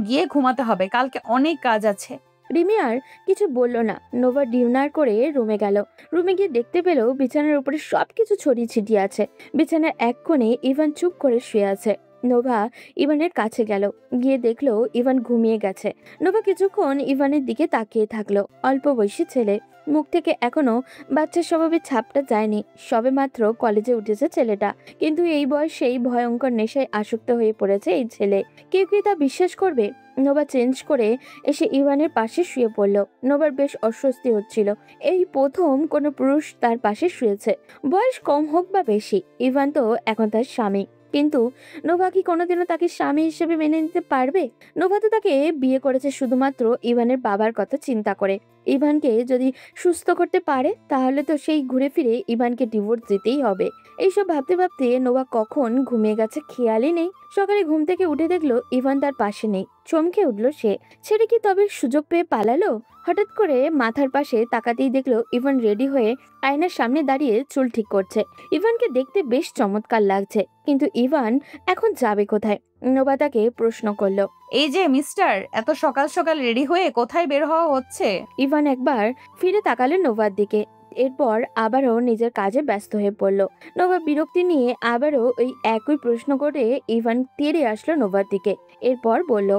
গিয়ে ঘুমাতে হবে, কালকে অনেক কাজ আছে। রিমি আর কিছু বলল না। নোভা ডিনার করে রুমে গেল। রুমে গিয়ে দেখতে পেল বিছানার উপরে সবকিছু ছড়িয়ে ছিটিয়ে আছে। বিছানার এক কোণে ইভান চুপ করে শুয়ে আছে। নোভা ইভানের কাছে গেল, গিয়ে দেখলো ইভান ঘুমিয়ে গেছে। নোভা কিছুক্ষণ ইভানের দিকে তাকিয়ে থাকলো। অল্প বয়সী ছেলে, মুখ থেকে এখনো বাচ্চার স্বভাবের ছাপটা যায়নি। সবে মাত্র কলেজে উঠেছে ছেলেটা, কিন্তু এই বয়সেই ভয়ঙ্কর নেশায় আসক্ত হয়ে পড়েছে এই ছেলে। কেউ কি তা বিশ্বাস করবে? নোভা চেঞ্জ করে এসে ইভানের পাশে শুয়ে পড়ল। নোভার বেশ অস্বস্তি হচ্ছিল। এই প্রথম কোনো পুরুষ তার পাশে শুয়েছে, বয়স কম হোক বা বেশি। ইভান তো এখন তার স্বামী, কিন্তু নোভা কি কোনোদিনও তাকে স্বামী হিসেবে মেনে নিতে পারবে? নোভা তো তাকে বিয়ে করেছে শুধুমাত্র ইভানের বাবার কথা চিন্তা করে। ইভানকে যদি সুস্থ করতে পারে তাহলে তো সেই ঘুরে ফিরে ইভানকে ডিভোর্স দিতেই হবে। এইসব ভাবতে ভাবতে নোভা কখন ঘুমিয়ে গেছে খেয়ালই নেই। সকালে ঘুম থেকে উঠে দেখলো ইভান তার পাশে নেই। চমকে উঠলো সে। ছেড়ে কি তবে সুযোগ পেয়ে পালালো? হঠাৎ করে মাথার পাশে তাকাতেই দেখলো ইভান রেডি হয়ে আয়নার সামনে দাঁড়িয়ে চুল ঠিক করছে। ইভানকে দেখতে বেশ চমৎকার লাগছে, কিন্তু ইভান এখন যাবে কোথায়? নোভা তাকে প্রশ্ন করলো। এই যে মিস্টার, এত সকাল সকাল রেডি হয়ে কোথায় বের হওয়া হচ্ছে? ইভান একবার ফিরে তাকালেন নোভার দিকে, এরপর আবারও নিজের কাজে ব্যস্ত হয়ে পড়ল। নোভা বিরক্তি নিয়ে আবারও ওই একই প্রশ্ন করে ইভান তেড়ে আসলো নোভার দিকে। এরপর বলল,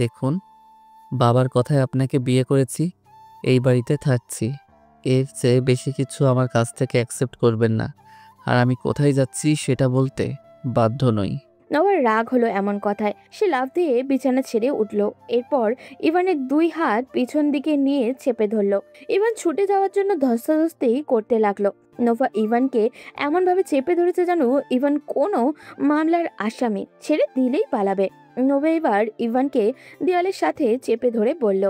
দেখুন, বাবার কথায় আপনাকে বিয়ে করেছি, এই বাড়িতে থাকছি। এর চেয়ে বেশি কিছু আমার কাছ থেকে অ্যাকসেপ্ট করবেন না। আর আমি কোথায় যাচ্ছি সেটা বলতে বাধ্য নই। নোভার রাগ হলো এমন কথায়। সে লাফ দিয়ে বিছানা ছেড়ে উঠল। এরপর ইভানের দুই হাত পিছন দিকে নিয়ে চেপে ধরল। ইভান ছুটে যাওয়ার জন্য ধস্তাধস্তি করতে লাগলো। নোভা ইভানকে এমনভাবে চেপে ধরেছে যেন ইভান কোনো মামলার আসামি, ছেড়ে দিলেই পালাবে। নোভা এবার ইভানকে দেওয়ালের সাথে চেপে ধরে বলল,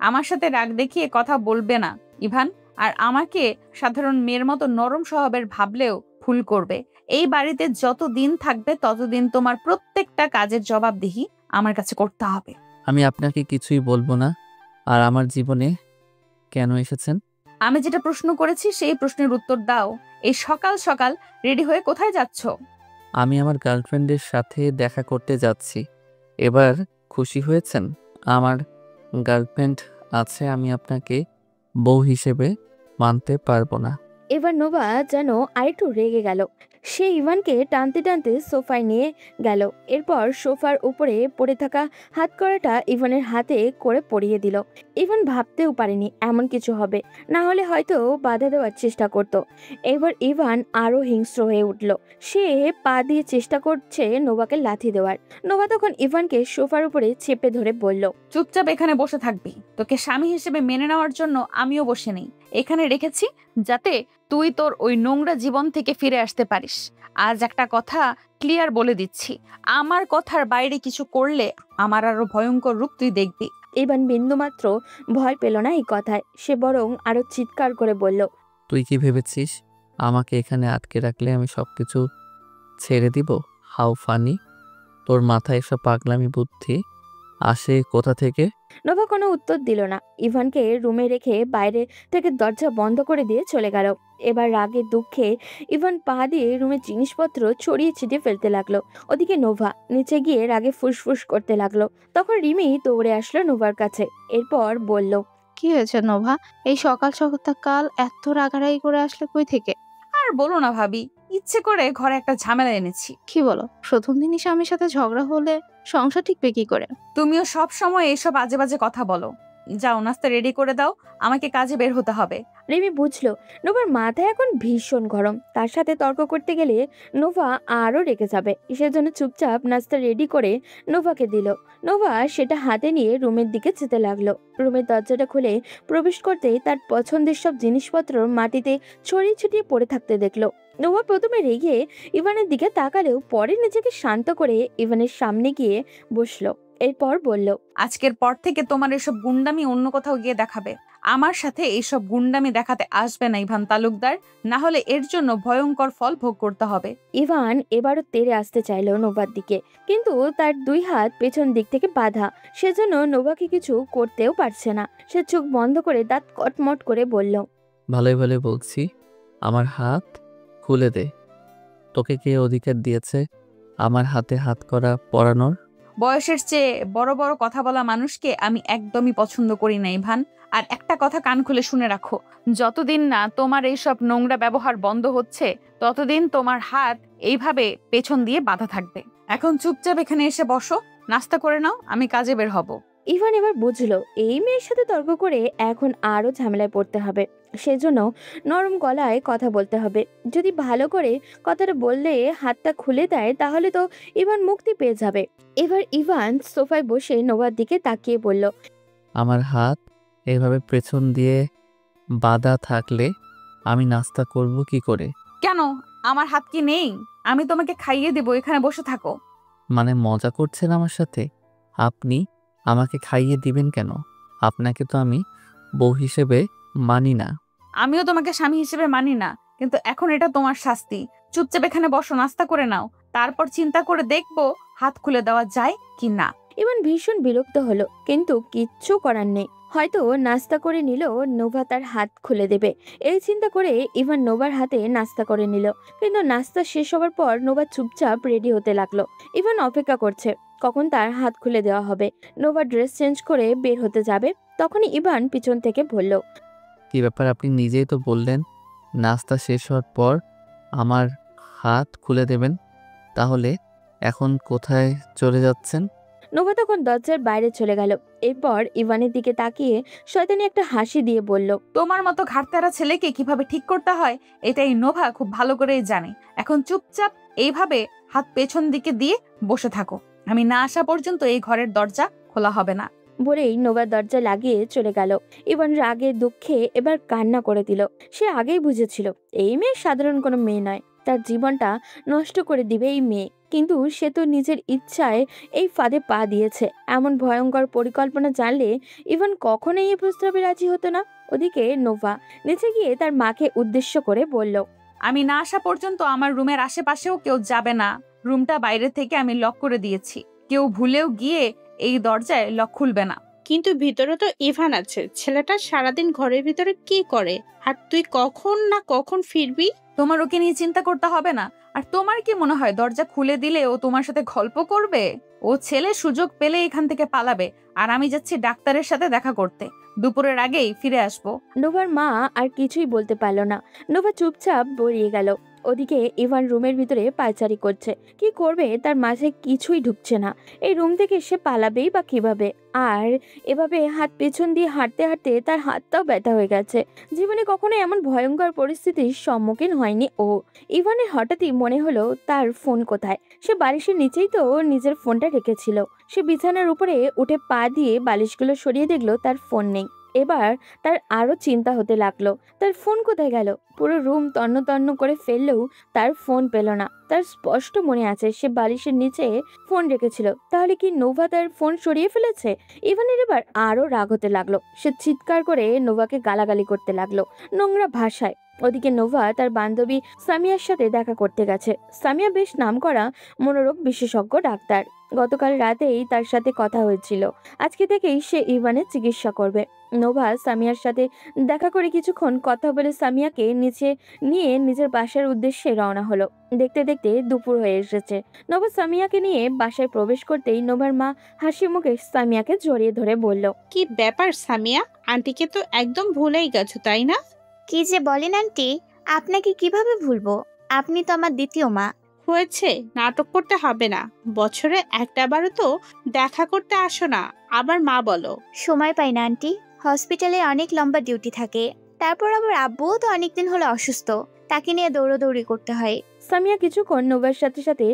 আমার সাথে রাগ দেখিয়ে কথা বলবে না ইভান। আর আমাকে সাধারণ মেয়ের মতো নরম স্বভাবের ভাবলেও ভুল করবে। এই বাড়িতে যত দিন থাকবে ততদিন তোমার প্রত্যেকটা কাজের জবাবদিহি আমার কাছে করতে হবে। আমি আপনাকে কিছুই বলবো না। আর আমার জীবনে কেন এসেছেন? আমি যেটা প্রশ্ন করেছি সেই প্রশ্নের উত্তর দাও। এই সকাল সকাল রেডি হয়ে কোথায় যাচ্ছ? আমি আমার গার্লফ্রেন্ডের সাথে দেখা করতে যাচ্ছি। এবার খুশি হয়েছেন? আমার গার্লফ্রেন্ড আছে, আমি আপনাকে বউ হিসেবে মানতে পারবো না। এবার নোভা যেন আরেকটু রেগে গেল। সে ইভানকে টানতে টানতে সোফায় নিয়ে গেল। এরপর সোফার উপরে পড়ে থাকা হাতকড়াটা ইভানের হাতে করে পরিয়ে দিল। ইভান ভাবতেও পারেনি এমন কিছু হবে, না হলে হয়তো বাধা দেওয়ার চেষ্টা করত। এবার ইভান আরো হিংস্র হয়ে উঠল। সে পা দিয়ে চেষ্টা করছে নোভাকে লাথি দেওয়ার। নোভা তখন ইভানকে সোফার উপরে চেপে ধরে বলল, চুপচাপ এখানে বসে থাকবি। তোকে স্বামী হিসেবে মেনে নেওয়ার জন্য আমিও বসে নেই। এখানে রেখেছি যাতে তুই তোর ওই নোংরা জীবন থেকে ফিরে আসতে পারিস। আজ একটা কথা ক্লিয়ার বলে দিচ্ছি, আমার কথার বাইরে কিছু করলে আমার আরো ভয়ঙ্কর রূপ তুই দেখবি। ইভান বিন্দুমাত্র ভয় পেল না এই কথায়। সে বরং আরো চিৎকার করে বলল, তুই কি ভেবেছিস আমাকে এখানে আটকে রাখলে আমি সবকিছু ছেড়ে দিব? How funny! তোর মাথায় এসব পাগলামি বুদ্ধি আসে কোথা থেকে? নোভা কোনো উত্তর দিল না। ইভানকে রুমে রেখে বাইরে থেকে দরজা বন্ধ করে দিয়ে চলে গেল। এবার রাগে দুঃখে ইভান পা দিয়ে রুমের জিনিসপত্র ছড়িয়ে ছিটিয়ে ফেলতে লাগলো। ওদিকে নোভা নিচে গিয়ে রাগে ফুসফুস করতে লাগলো। তখন রিমি দৌড়ে আসলো নোভার কাছে। এরপর বলল, কি হয়েছে নোভা, এই সকাল সকাল এত রাগারাগি করে আসলে কই থেকে? আর বলো না ভাবি, ইচ্ছে করে ঘরে একটা ঝামেলা এনেছি। কি বলো? প্রথম দিনই স্বামীর সাথে ঝগড়া হলে সংসার টিকবে কি করে? তুমিও সব সময় এইসব আজে বাজে কথা বলো। যাও নাস্তা রেডি করে দাও, আমাকে কাজে বের হতে হবে। রিমি বুঝলো নোভার মাথায় এখন ভীষণ গরম। তার সাথে তর্ক করতে গেলে নোভা আরো রেগে যাবে। সেজন্য চুপচাপ নাস্তা রেডি করে নোভাকে দিল। নোভা সেটা হাতে নিয়ে রুমের দিকে যেতে লাগলো। রুমের দরজাটা খুলে প্রবেশ করতেই তার পছন্দের সব জিনিসপত্র মাটিতে ছড়িয়ে ছিটিয়ে পড়ে থাকতে দেখলো। নোভা প্রথমে রেগে ইভানের দিকে তাকালেও পরে নিজেকে শান্ত করে ইভানের সামনে গিয়ে বসলো। এরপর বলল, আজকের পর থেকে তোমার এসব গুন্ডামি অন্য কোথাও গিয়ে দেখাবে। আমার সাথে এইসব গুন্ডামি দেখাতে আসবে না ইভান তালুকদার, না হলে এর জন্য ভয়ঙ্কর ফল ভোগ করতে হবে। ইভান এবারও তেড়ে আসতে চাইলো নোভার দিকে, কিন্তু তার দুই হাত পেছন দিক থেকে বাঁধা। সেজন্য নোভাকে কিছু করতেও পারছে না। সে চোখ বন্ধ করে দাঁত কটমট করে বলল, ভালোই ভালোই বলছি, আমার হাত খুলে দে। তোকে কে অধিকার দিয়েছে আমার হাতে হাত করা পরানোর? বয়সের চেয়ে বড় বড় কথা বলা মানুষকে আমি একদমই পছন্দ করি না ইভান। আর একটা কথা কান খুলে শুনে রাখো, যতদিন না তোমার এইসব নোংরা ব্যবহার বন্ধ হচ্ছে ততদিন তোমার হাত এইভাবে পেছন দিয়ে বাঁধা থাকবে। এখন চুপচাপ এখানে এসে বসো, নাস্তা করে নাও, আমি কাজে বের হব। ইভান এবার বুঝলো এই মেয়ের সাথে তর্ক করে এখন আরো ঝামেলায় পড়তে হবে। সেজন্য নরম গলায় কথা বলতে হবে। যদি ভালো করে কথাটা বললে হাতটা খুলে দেয় তাহলে তো ইভান মুক্তি পেয়ে যাবে। এবার ইভান সোফায় বসে নোভার দিকে তাকিয়ে বলল, আমার হাত এভাবে পেছন দিয়ে বাঁধা থাকলে আমি নাস্তা করব কি করে? কেন, আমার হাত কি নেই? আমি তোমাকে খাইয়ে দেবো, এখানে বসে থাকো। মানে মজা করছেন আমার সাথে? আপনি আমাকে খাইয়ে দিবেন কেন? আপনাকে তো আমি বউ হিসেবে মানি না। আমিও তোমাকে স্বামী হিসেবে মানি না, কিন্তু এখন এটা তোমার শাস্তি। চুপচাপ এখানে বসো, নাস্তা করে নাও, তারপর চিন্তা করে দেখবো হাত খুলে দেওয়া যায় কি না। ইভান ভীষণ বিরক্ত হলো, কিন্তু কিচ্ছু করার নেই। হয়তো নাস্তা করে নিল নোভা তার হাত খুলে দেবে। এই চিন্তা করে ইভান নোভার হাতে নাস্তা করে নিল। কিন্তু নাস্তা শেষ হওয়ার পর নোভা চুপচাপ রেডি হতে লাগলো। ইভান অপেক্ষা করছে কখন তার হাত খুলে দেওয়া হবে। নোভা ড্রেস চেঞ্জ করে বের হতে যাবে, তখনই ইভান পিছন থেকে বলল, কি ব্যাপার, আপনি নিজেই তো বললেন নাস্তা শেষ হওয়ার পর আমার হাত খুলে দেবেন, তাহলে এখন কোথায় চলে যাচ্ছেন? নোভা তখন দরজার বাইরে চলে গেল। এরপর ইভানের দিকে তাকিয়ে শয়তানি একটা হাসি দিয়ে বলল, তোমার মতো ঘাটতারা ছেলেকে কিভাবে ঠিক করতে হয় এটাই নোভা খুব ভালো করেই জানে। এখন চুপচাপ এইভাবে হাত পেছন দিকে দিয়ে বসে থাকো, আমি না আসা পর্যন্ত এই ঘরের দরজা খোলা হবে না। বলেই নোভা দরজা লাগিয়ে চলে গেল। ইভান রাগে দুঃখে এবার কান্না করে দিল। সে আগেই বুঝেছিল এই মেয়ে সাধারণ কোনো মেয়ে নয়, তার জীবনটা নষ্ট করে দিবে এই মেয়ে। কিন্তু সে তো নিজের ইচ্ছায় এই ফাঁদে পা দিয়েছে। এমন ভয়ঙ্কর পরিকল্পনা জানলে ইভান কখনোই এই প্রস্তাবে রাজি হতো না। ওদিকে নোভা নিচে গিয়ে তার মাকে উদ্দেশ্য করে বলল, আমি না আসা পর্যন্ত আমার রুমের আশেপাশেও কেউ যাবে না। রুমটা বাইরে থেকে আমি লক করে দিয়েছি, কেউ ভুলেও গিয়ে এই দরজায় লক খুলবে না। কিন্তু ভিতরে তো ইভান আছে, ছেলেটা সারাদিন ঘরের ভিতরে কি করে? আর তুই কখন না কখন ফিরবি? তোমার ওকে নিয়ে চিন্তা করতে হবে না। আর তোমার কি মনে হয় দরজা খুলে দিলে ও তোমার সাথে গল্প করবে? ও ছেলে সুযোগ পেলে এখান থেকে পালাবে, আর আমি যাচ্ছি ডাক্তারের সাথে দেখা করতে। দুপুরের আগেই ফিরে আসবো। নোভার মা আর কিছুই বলতে পারল না। নোভা চুপচাপ বেরিয়ে গেল। ওদিকে ইভান রুমের ভিতরে পায়চারি করছে। কি করবে তার মাঝে কিছুই ঢুকছে না। এই রুম থেকে সে পালাবেই বা কিভাবে? আর এভাবে হাত পেছন দিয়ে হাঁটতে হাঁটতে তার হাতটাও ব্যথা হয়ে গেছে। জীবনে কখনো এমন ভয়ঙ্কর পরিস্থিতির সম্মুখীন হয়নি ও। ইভানের হঠাৎই মনে হলো তার ফোন কোথায়। সে বালিশের নিচেই তো নিজের ফোনটা রেখেছিল। সে বিছানার উপরে উঠে পা দিয়ে বালিশগুলো সরিয়ে দেখলো তার ফোন নেই। এবার তার আরো চিন্তা হতে লাগলো, তার ফোন কোথায় গেল। পুরো রুম তন্ন তন্ন করে ফেললেও তার ফোন পেল না। তার স্পষ্ট মনে আছে সে বালিশের নিচে ফোন রেখেছিল। তাহলে কি নোভা তার ফোন সরিয়ে ফেলেছে? ইভানের এবার আরো রাগ হতে লাগলো। সে চিৎকার করে নোভাকে গালাগালি করতে লাগলো নোংরা ভাষায়। ওদিকে নোভা তার বান্ধবী সামিয়ার সাথে দেখা করতে গেছে। সামিয়া বেশ নামকরা মনোরোগ বিশেষজ্ঞ ডাক্তার। গতকাল রাতেই তার সাথে কথা হয়েছিল। আজকে থেকেই সে ইভানের চিকিৎসা করবে। নোভা সামিয়ার সাথে দেখা করে কিছুক্ষণ কথা বলে সামিয়াকে নিচে নিয়ে নিজের বাসার উদ্দেশ্যে রওনা হলো। দেখতে দেখতে দুপুর হয়ে এসেছে। নোভা সামিয়াকে নিয়ে বাসায় প্রবেশ করতেই নোভার মা হাসি মুখে সামিয়াকে জড়িয়ে ধরে বলল, কি ব্যাপার সামিয়া, আন্টিকে তো একদম ভুলেই গেছো তাই না? কি যে বলেন আন্টি, আপনাকে কিভাবে ভুলবো? আপনি তো আমার দ্বিতীয় মা। হয়েছে, নাটক করতে হবে না। বছরে একটা বারও তো দেখা করতে আসো না। আবার মা বলো। সময় পাই না আন্টি, হসপিটালে অনেক লম্বা ডিউটি থাকে। তারপর আবার আব্বুও তো অনেকদিন হলো অসুস্থ, তাকে নিয়ে দৌড়াদৌড়ি করতে হয়। সামিয়া কিছুক্ষণ নোভার সাথে সাথে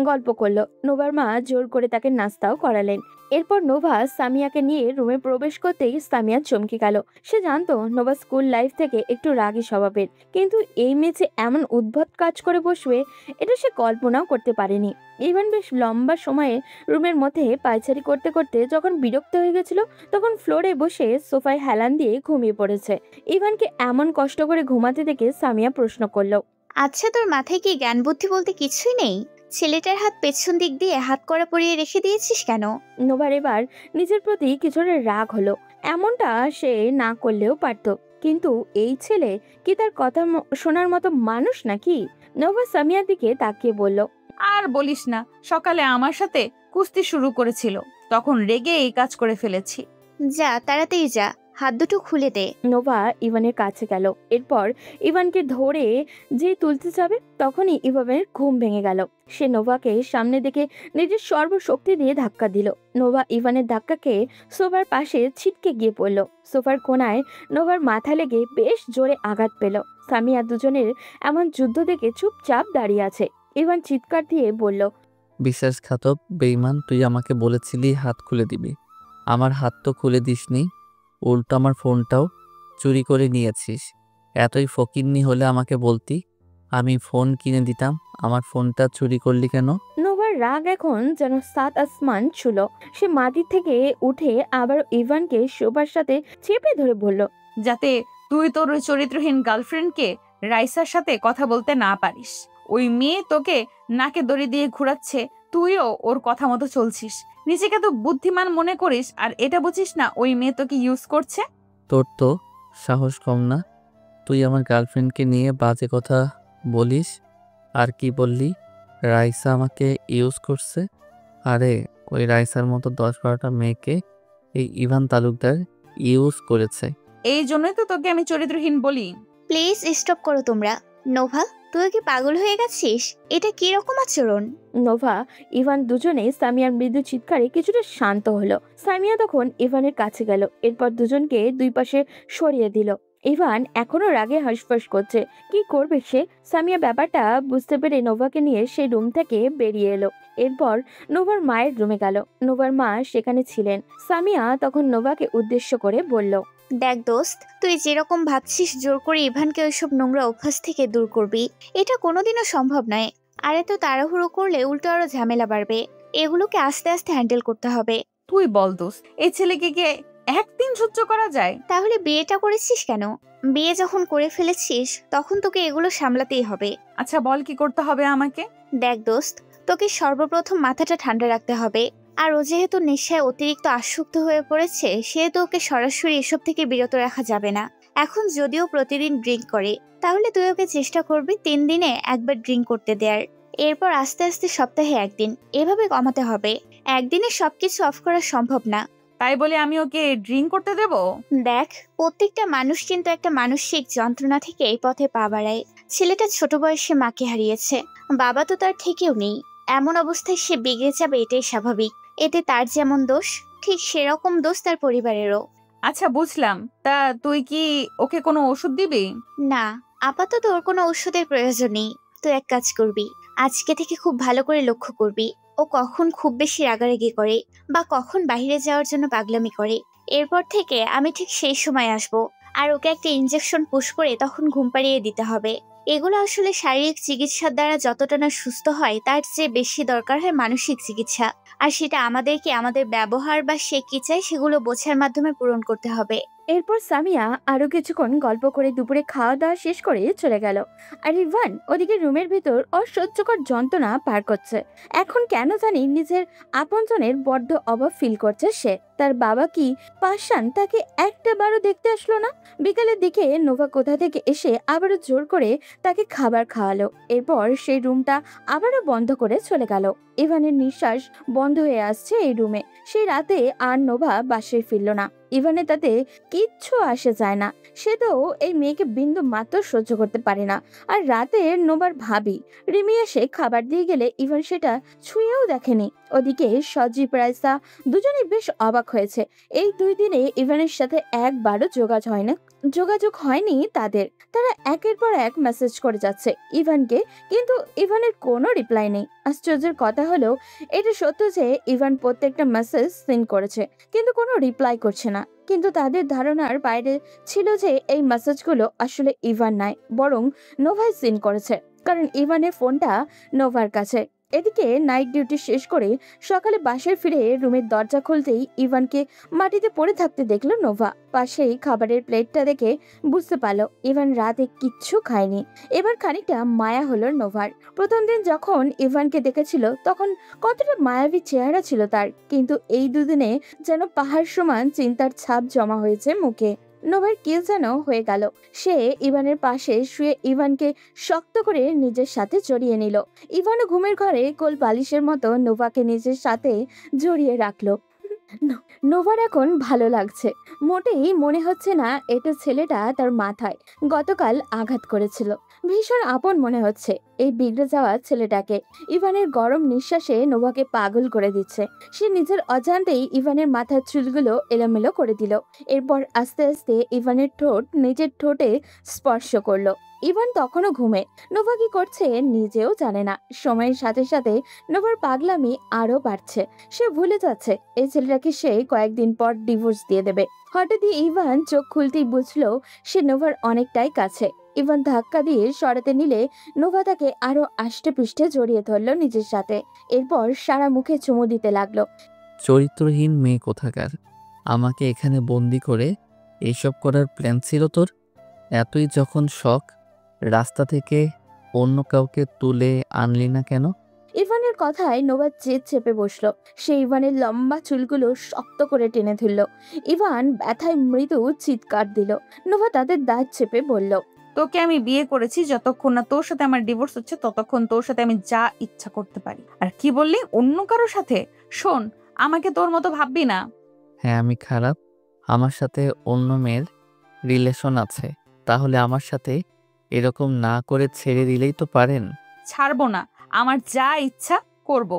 গল্প করলো। নোভার মা জোর করে তাকে নাস্তাও করালেন। এরপর নোভা সামিয়াকে নিয়ে রুমে প্রবেশ করতেই সামিয়া চমকে গেল। সে জানতো নোভা স্কুল লাইফ থেকে একটু রাগী স্বভাবের, কিন্তু এই মেয়ে এমন উদ্ভট কাজ করে বসবে এটা সে কল্পনাও করতে পারেনি। ইভান বেশ লম্বা সময়ে রুমের মধ্যে পায়চারি করতে করতে যখন বিরক্ত হয়ে গেছিল, তখন ফ্লোরে বসে সোফায় হেলান দিয়ে ঘুমিয়ে পড়েছে। ইভানকে এমন কষ্ট করে ঘুমাতে দেখে সামিয়া প্রশ্ন করলো, আচ্ছা, তোর মাথায় কি জ্ঞান বুদ্ধি বলতে কিছুই নেই? ছেলেটার হাত পেছন দিক দিয়ে হাত কড়া পরিয়ে রেখে দিয়েছিস কেন? নোভার এবার নিজের প্রতি কিছুটা রাগ হলো। এমনটা সে না করলেও পারত, কিন্তু এই ছেলে কি তার কথা শোনার মতো মানুষ নাকি? নোভা সামিয়ার দিকে তাকিয়ে বলল, আর বলিস না, সকালে আমার সাথে কুস্তি শুরু করেছিল, তখন রেগে এই কাজ করে ফেলেছি। যা তাড়াতাড়ি যা, হাত দুটো খুলে দে। নোভা ইভানের কাছে গেল। এরপর ইভানকে ধরে যে তুলতে যাবে, তখনই ইভানের ঘুম ভেঙে গেল। সে নোভাকে সামনে দেখে নিজের সর্বশক্তি দিয়ে ধাক্কা দিল। নোভা ইভানের ধাক্কাকে সোফার পাশে ছিটকে গিয়ে পড়ল। সোফার কোনায় নোভার মাথা লেগে বেশ জোরে আঘাত পেল। সামিয়া দুজনের এমন যুদ্ধ দেখে চুপচাপ দাঁড়িয়ে আছে। ইভান চিৎকার দিয়ে বলল, বিশ্বাসঘাতক বেঈমান, তুই আমাকে বলেছিলি হাত খুলে দিবি। আমার হাত তো খুলে দিসনি, উল্টো আমার ফোনটাও চুরি করে নিয়েছিস। এতই ফকিন্নি হলে আমাকে বলতি, আমি ফোন কিনে দিতাম। আমার ফোনটা চুরি করলি কেন? নোভার রাগ এখন যেন সাত আসমান ছুলো। সে মাটি থেকে উঠে আবার ইভানকে সোফার সাথে চেপে ধরে বলল, যাতে তুই তোর ওই চরিত্রহীন গার্লফ্রেন্ডকে রাইসার সাথে কথা বলতে না পারিস। ওই মেয়ে তোকে নাকে দড়ি দিয়ে ঘুরাচ্ছে, তুইও ওর কথা মতো চলছিস। নিজেকে তো বুদ্ধিমান মনে করিস, আর এটা বুঝিস না ওই মেয়ে তোকে ইউজ করছে। তোর তো সাহস কম না, তুই আমার গার্লফ্রেন্ডকে নিয়ে বাজে কথা বলিস। আর কি বললি? রাইসা আমাকে ইউজ করছে? আরে ওই রাইসার মতো 10-12টা মেয়েকে এই ইভান তালুকদার ইউজ করেছে। এই জন্যই তো তোকে আমি চরিত্রহীন বলি। প্লিজ স্টপ করো তোমরা। নোভা, তুই কি পাগল হয়ে গেছিস? এটা কি রকম আচরণ? নোভা ইভান দুজনে সামিয়ার মৃদু চিৎকারে কিছুটা শান্ত হলো। সামিয়া তখন ইভানের কাছে গেল। এরপর দুজনকে দুই পাশে সরিয়ে দিল। ইভান এখনো রাগে হাঁসফাঁস করছে। কি করবে সে? সামিয়া ব্যাপারটা বুঝতে পেরে নোভাকে নিয়ে সেই রুম থেকে বেরিয়ে এলো। এরপর নোভার মায়ের রুমে গেল। নোভার মা সেখানে ছিলেন। সামিয়া তখন নোভাকে উদ্দেশ্য করে বলল, দেখ দোস্ত, তুই যেরকম ভাবছিস জোর করে ইভানকে ওইসব নোংরা অভ্যাস থেকে দূর করবি, এটা কোনোদিনও সম্ভব নয়। আর এত তাড়াহুড়ো করলে উল্টো আরো ঝামেলা বাড়বে। এগুলোকে আস্তে আস্তে হ্যান্ডেল করতে হবে। তুই বল দোস্ত, এই ছেলেকে কে একদিন সহ্য করা যায়? তাহলে বিয়েটা করেছিস কেন? বিয়ে যখন করে ফেলেছিস তখন তোকে এগুলো সামলাতেই হবে। আচ্ছা বল, কি করতে হবে আমাকে? দেখ দোস্ত, তোকে সর্বপ্রথম মাথাটা ঠান্ডা রাখতে হবে। আর ও যেহেতু নেশায় অতিরিক্ত আসক্ত হয়ে পড়েছে, সেহেতু ওকে সরাসরি এসব থেকে বিরত রাখা যাবে না। এখন যদিও প্রতিদিন ড্রিঙ্ক করে, তাহলে তুই ওকে চেষ্টা করবি 3 দিনে একবার ড্রিঙ্ক করতে দেয়ার। এরপর আস্তে আস্তে সপ্তাহে 1 দিন, এভাবে কমাতে হবে। একদিনে সবকিছু অফ করা সম্ভব না। তাই বলে আমি ওকে ড্রিঙ্ক করতে দেব? দেখ, প্রত্যেকটা মানুষ কিন্তু একটা মানসিক যন্ত্রণা থেকে এই পথে পা বাড়ায়। ছেলেটা ছোট বয়সে মাকে হারিয়েছে, বাবা তো তার থেকেও নেই। এমন অবস্থায় সে বিগড়ে যাবে, এটাই স্বাভাবিক। এতে তার যেমন দোষ, ঠিক সেরকম দোষ তার পরিবারেরও। আচ্ছা বুঝলাম। তা তুই কি ওকে কোনো ওষুধ দিবি? না, আপাতত ওর কোনো ওষুধের প্রয়োজন নেই। তুই এক কাজ করবি, আজকে থেকে খুব ভালো করে লক্ষ্য করবি ও কখন খুব বেশি রাগারাগি করে বা কখন বাইরে যাওয়ার জন্য পাগলামি করে। এরপর থেকে আমি ঠিক সেই সময় আসব, আর ওকে একটা ইনজেকশন পুশ করে তখন ঘুম পাড়িয়ে দিতে হবে। এগুলো আসলে শারীরিক চিকিৎসার দ্বারা যতটা না সুস্থ হয়, তার চেয়ে বেশি দরকার হয় মানসিক চিকিৎসা। আর সেটা আমাদেরকে আমাদের ব্যবহার বা সে কি চায় সেগুলো বোঝার মাধ্যমে পূরণ করতে হবে। এরপর সামিয়া আরো কিছুক্ষণ গল্প করে দুপুরে খাওয়া দাওয়া শেষ করে চলে গেল। আর ইভান ওদিকে রুমের ভিতর অসহ্যকর যন্ত্রণা পার করছে। এখন কেন জানি নিজের আপনজনের বড্ড অভাব ফিল করছে সে। তার বাবা কি পাষাণ তাকে একটা বারও দেখতে আসলো না? বিকালের দিকে নোভা কোথা থেকে এসে আবারও জোর করে তাকে খাবার খাওয়ালো। এরপর সেই রুমটা আবারও বন্ধ করে চলে গেল। ইভানের নিঃশ্বাস বন্ধ হয়ে আসছে এই রুমে। সেই রাতে আর নোভা বাসায় ফিরল না। ইভানের তাতে কিচ্ছু আসে যায় না। সে তো এই মেয়েকে বিন্দু মাত্র সহ্য করতে পারে না। আর রাতে নোভার ভাবি রিমি এসে খাবার দিয়ে গেলে ইভান সেটা ছুঁয়েও দেখেনি। ওদিকে সজীব রাইসা দুজনেই বেশ অবাক হয়েছে। এই 2 দিনে ইভানের সাথে একবারও যোগাযোগ হয়নি তাদের। তারা একের পর এক মেসেজ করে যাচ্ছে ইভানকে, কিন্তু ইভানের কোনো রিপ্লাই নেই। আশ্চর্যের কথা হলো এটা সত্য যে ইভান প্রত্যেকটা মেসেজ সিন করেছে কিন্তু কোনো রিপ্লাই করছে না। কিন্তু তাদের ধারণার বাইরে ছিল যে এই মেসেজগুলো আসলে ইভান নয়, বরং নোভাই সিন করেছে, কারণ ইভানের ফোনটা নোভার কাছে। এদিকে নাইট ডিউটি শেষ করে সকালে বাসায় ফিরে রুমের দরজা খুলতেই ইভানকে মাটিতে পড়ে থাকতে দেখলো নোভা। পাশেই খাবারের প্লেটটা দেখে বুঝতে পারলো ইভান রাতে কিচ্ছু খায়নি। এবার খানিকটা মায়া হলো নোভার। প্রথম দিন যখন ইভানকে দেখেছিল তখন কতটা মায়াবী চেহারা ছিল তার, কিন্তু এই 2 দিনে যেন পাহাড় সমান চিন্তার ছাপ জমা হয়েছে মুখে। নোভার কি যেন হয়ে গেল। সে ইভানের পাশে শুয়ে ইভানকে শক্ত করে নিজের সাথে জড়িয়ে নিল। ইভানও ঘুমের ঘরে কোল বালিশের মতো নোভাকে নিজের সাথে জড়িয়ে রাখলো। নোভার এখন ভালো লাগছে। মোটেই মনে হচ্ছে না এটা ছেলেটা তার মাথায় গতকাল আঘাত করেছিল। ভীষণ আপন মনে হচ্ছে এই বিগড়ে যাওয়া ছেলেটাকে। ইভানের গরম নিঃশ্বাসে নোভাকে পাগল করে দিচ্ছে। সে নিজের অজান্তেই ইভানের মাথার চুলগুলো এলোমেলো করে দিল। এরপর আস্তে আস্তে ইভানের ঠোঁট নিজের ঠোঁটে স্পর্শ করলো। ইভান তখনও ঘুমে। নোভা কি করছে নিজেও জানে না। সময়ের সাথে সাথে নোভার পাগলামি আরো বাড়ছে। সে ভুলে যাচ্ছে এই ছেলেটাকে সে কয়েকদিন পর ডিভোর্স দিয়ে দেবে। হঠাৎই ইভান চোখ খুলতেই বুঝলো সে নোভার অনেকটাই কাছে। ইভান ধাক্কা দিয়ে সরাতে নিলে নোভা তাকে আরো আষ্টে পৃষ্ঠে জড়িয়ে ধরলো নিজের সাথে। এরপর সারা মুখে চুমু দিতে লাগলো। চরিত্রহীন মেয়ে কোথাকার, আমাকে এখানে বন্দি করে এইসব করার প্ল্যান ছিল তোর? এতই যখন শখ, রাস্তা থেকে অন্য কাউকে তুলে আনলি না কেন? ইভানের কথায় নোভা জেদ চেপে বসলো। সে ইভানের লম্বা চুলগুলো শক্ত করে টেনে ধরল। ইভান ব্যথায় মৃদু চিৎকার দিল। নোভা তাদের দাঁত চেপে বলল, তোকে আমি বিয়ে করেছি যতক্ষণ না তোর সাথে আমার ডিভোর্স হচ্ছে ততক্ষণ তোর সাথে আমি যা ইচ্ছা করতে পারি। আর কি বললি অন্য কারোর সাথে? শোন, আমাকে তোর মতো ভাববি না। হ্যাঁ, আমি খারাপ, আমার সাথে অন্য মেয়ের রিলেশন আছে, তাহলে আমার সাথে এরকম না করে ছেড়ে দিলেই তো পারেন। ছাড়বো না, আমার যা ইচ্ছা করব।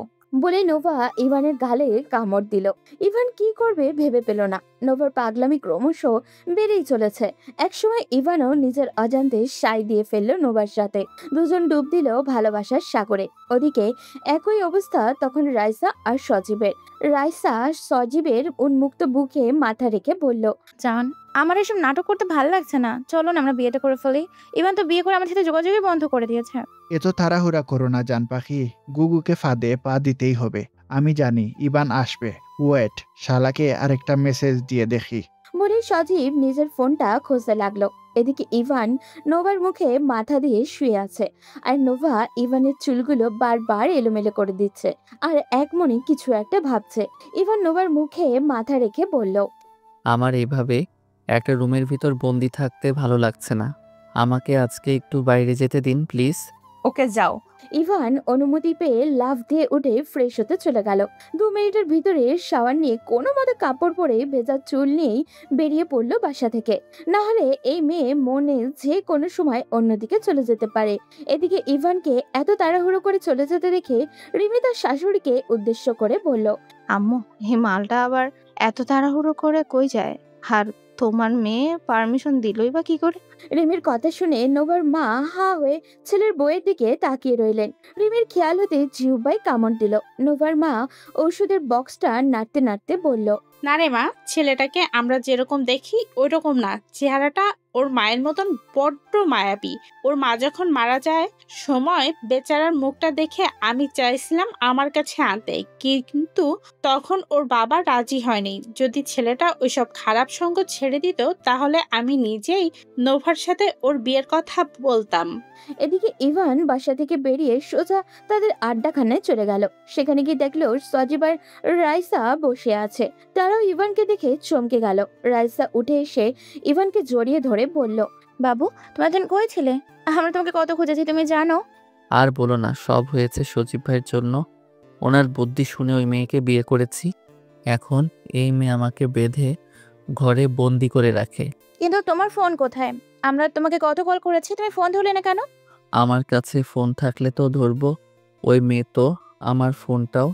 বলে নোভা ইভানের গালে কামড় দিল। ইভান কি করবে ভেবে পেল না। নোভার পাগলামি ক্রমশ বেড়েই চলেছে। একসময় ইভানও নিজের অজান্তে সাই দিয়ে ফেললো নোভার সাথে। দুজন ডুব দিল ভালোবাসার সাগরে। ওদিকে একই অবস্থা তখন রাইসা আর সজীবের। রাইসা সজীবের উন্মুক্ত বুকে মাথা রেখে বলল, জান, আমার এসব নাটক করতে ভালো লাগছে না, চলো না আমরা বিয়েটা করে ফেলি। ইভান তো বিয়ে করে আমার সাথে যোগাযোগই বন্ধ করে দিয়েছে। এত তাড়াহুড়া করো না জান পাখি, গুগুকে ফাঁদে পা দিতেই হবে। আমি জানি ইবান আসবে, ওয়েট, শালাকে আরেকটা মেসেজ দিয়ে দেখি। বলে সজীব নিজের ফোনটা খুঁজতে লাগলো। এদিকে ইভান নোভার মুখে মাথা দিয়ে শুয়ে আছে, আর নোভা ইভানের চুলগুলো বারবার এলোমেলো করে দিচ্ছে আর এক মনে কিছু একটা ভাবছে। ইভান নোভার মুখে মাথা রেখে বলল, আমার এইভাবে একটা রুমের ভিতর বন্দি থাকতে ভালো লাগছে না, আমাকে আজকে একটু বাইরে যেতে দিন প্লিজ। ওকে যাও। ইভান অনুমতি পেয়ে লাফ দিয়ে উঠে ফ্রেশ হতে চলে গেল। 2 মিনিটের ভিতরে শাওয়ার নিয়ে কোনো মতে কাপড় পরে ভেজা চুল নিয়েই বেরিয়ে পড়লো বাসা থেকে। না হলে এই মেয়ে মনে যে কোনো সময় অন্যদিকে চলে যেতে পারে। এদিকে ইভানকে এত তাড়াহুড়ো করে চলে যেতে দেখে রিমি তার শাশুড়িকে উদ্দেশ্য করে বলল, আম্মু, এই মালটা আবার এত তাড়াহুড়ো করে কই যায়? আর তোমার মেয়ে পারমিশন দিলই বা কি করে? রিমির কথা শুনে নোভার মা হা হয়ে ছেলের বইয়ের দিকে তাকিয়ে রইলেন। রিমির খেয়াল হতে জিহ্বাই কামড় দিল। নোভার মা ওষুধের বক্সটা নাড়তে নাড়তে বলল, না রে মা, ছেলেটাকে আমরা যেরকম দেখি ওইরকম না, চেহারাটা ওর মায়ের মতন বড্ড মায়াবী। ওর মা যখন মারা যায় সময় বেচারার মুখটা দেখে আমি চাইছিলাম আমার কাছে আনতে, কিন্তু তখন ওর বাবা রাজি হয়নি। যদি ছেলেটা ওইসব খারাপ সঙ্গ ছেড়ে দিত তাহলে আমি নিজেই নোভা নোভার সাথে ওর বিয়ের কথা বলতাম। এদিকে ইভান বাসা থেকে বেরিয়ে সোজা তাদের আড্ডাখানায় চলে গেল। সেখানে গিয়ে দেখলো সজীব আর রাইসা বসে আছে। তারাও ইভানকে দেখে চমকে গেল। রাইসা উঠে এসে ইভানকে জড়িয়ে ধরে বলল, বাবু, তুমি এতদিন কই ছিলে? আমরা তোমাকে কত খুঁজেছি তুমি জানো? আর বলো না, সব হয়েছে সজীব ভাইয়ের জন্য। ওনার বুদ্ধি শুনে ওই মেয়েকে বিয়ে করেছি। এখন এই মেয়ে আমাকে বেঁধে ঘরে বন্দি করে রাখে। কিন্তু তোমার ফোন কোথায়? আমরা তোমাকে কত কল করেছি, তুমি ফোন ধরলে না কেন? আমার কাছে ফোন থাকলে তো ধরবো, ওই মেয়ে তো আমার ফোনটাও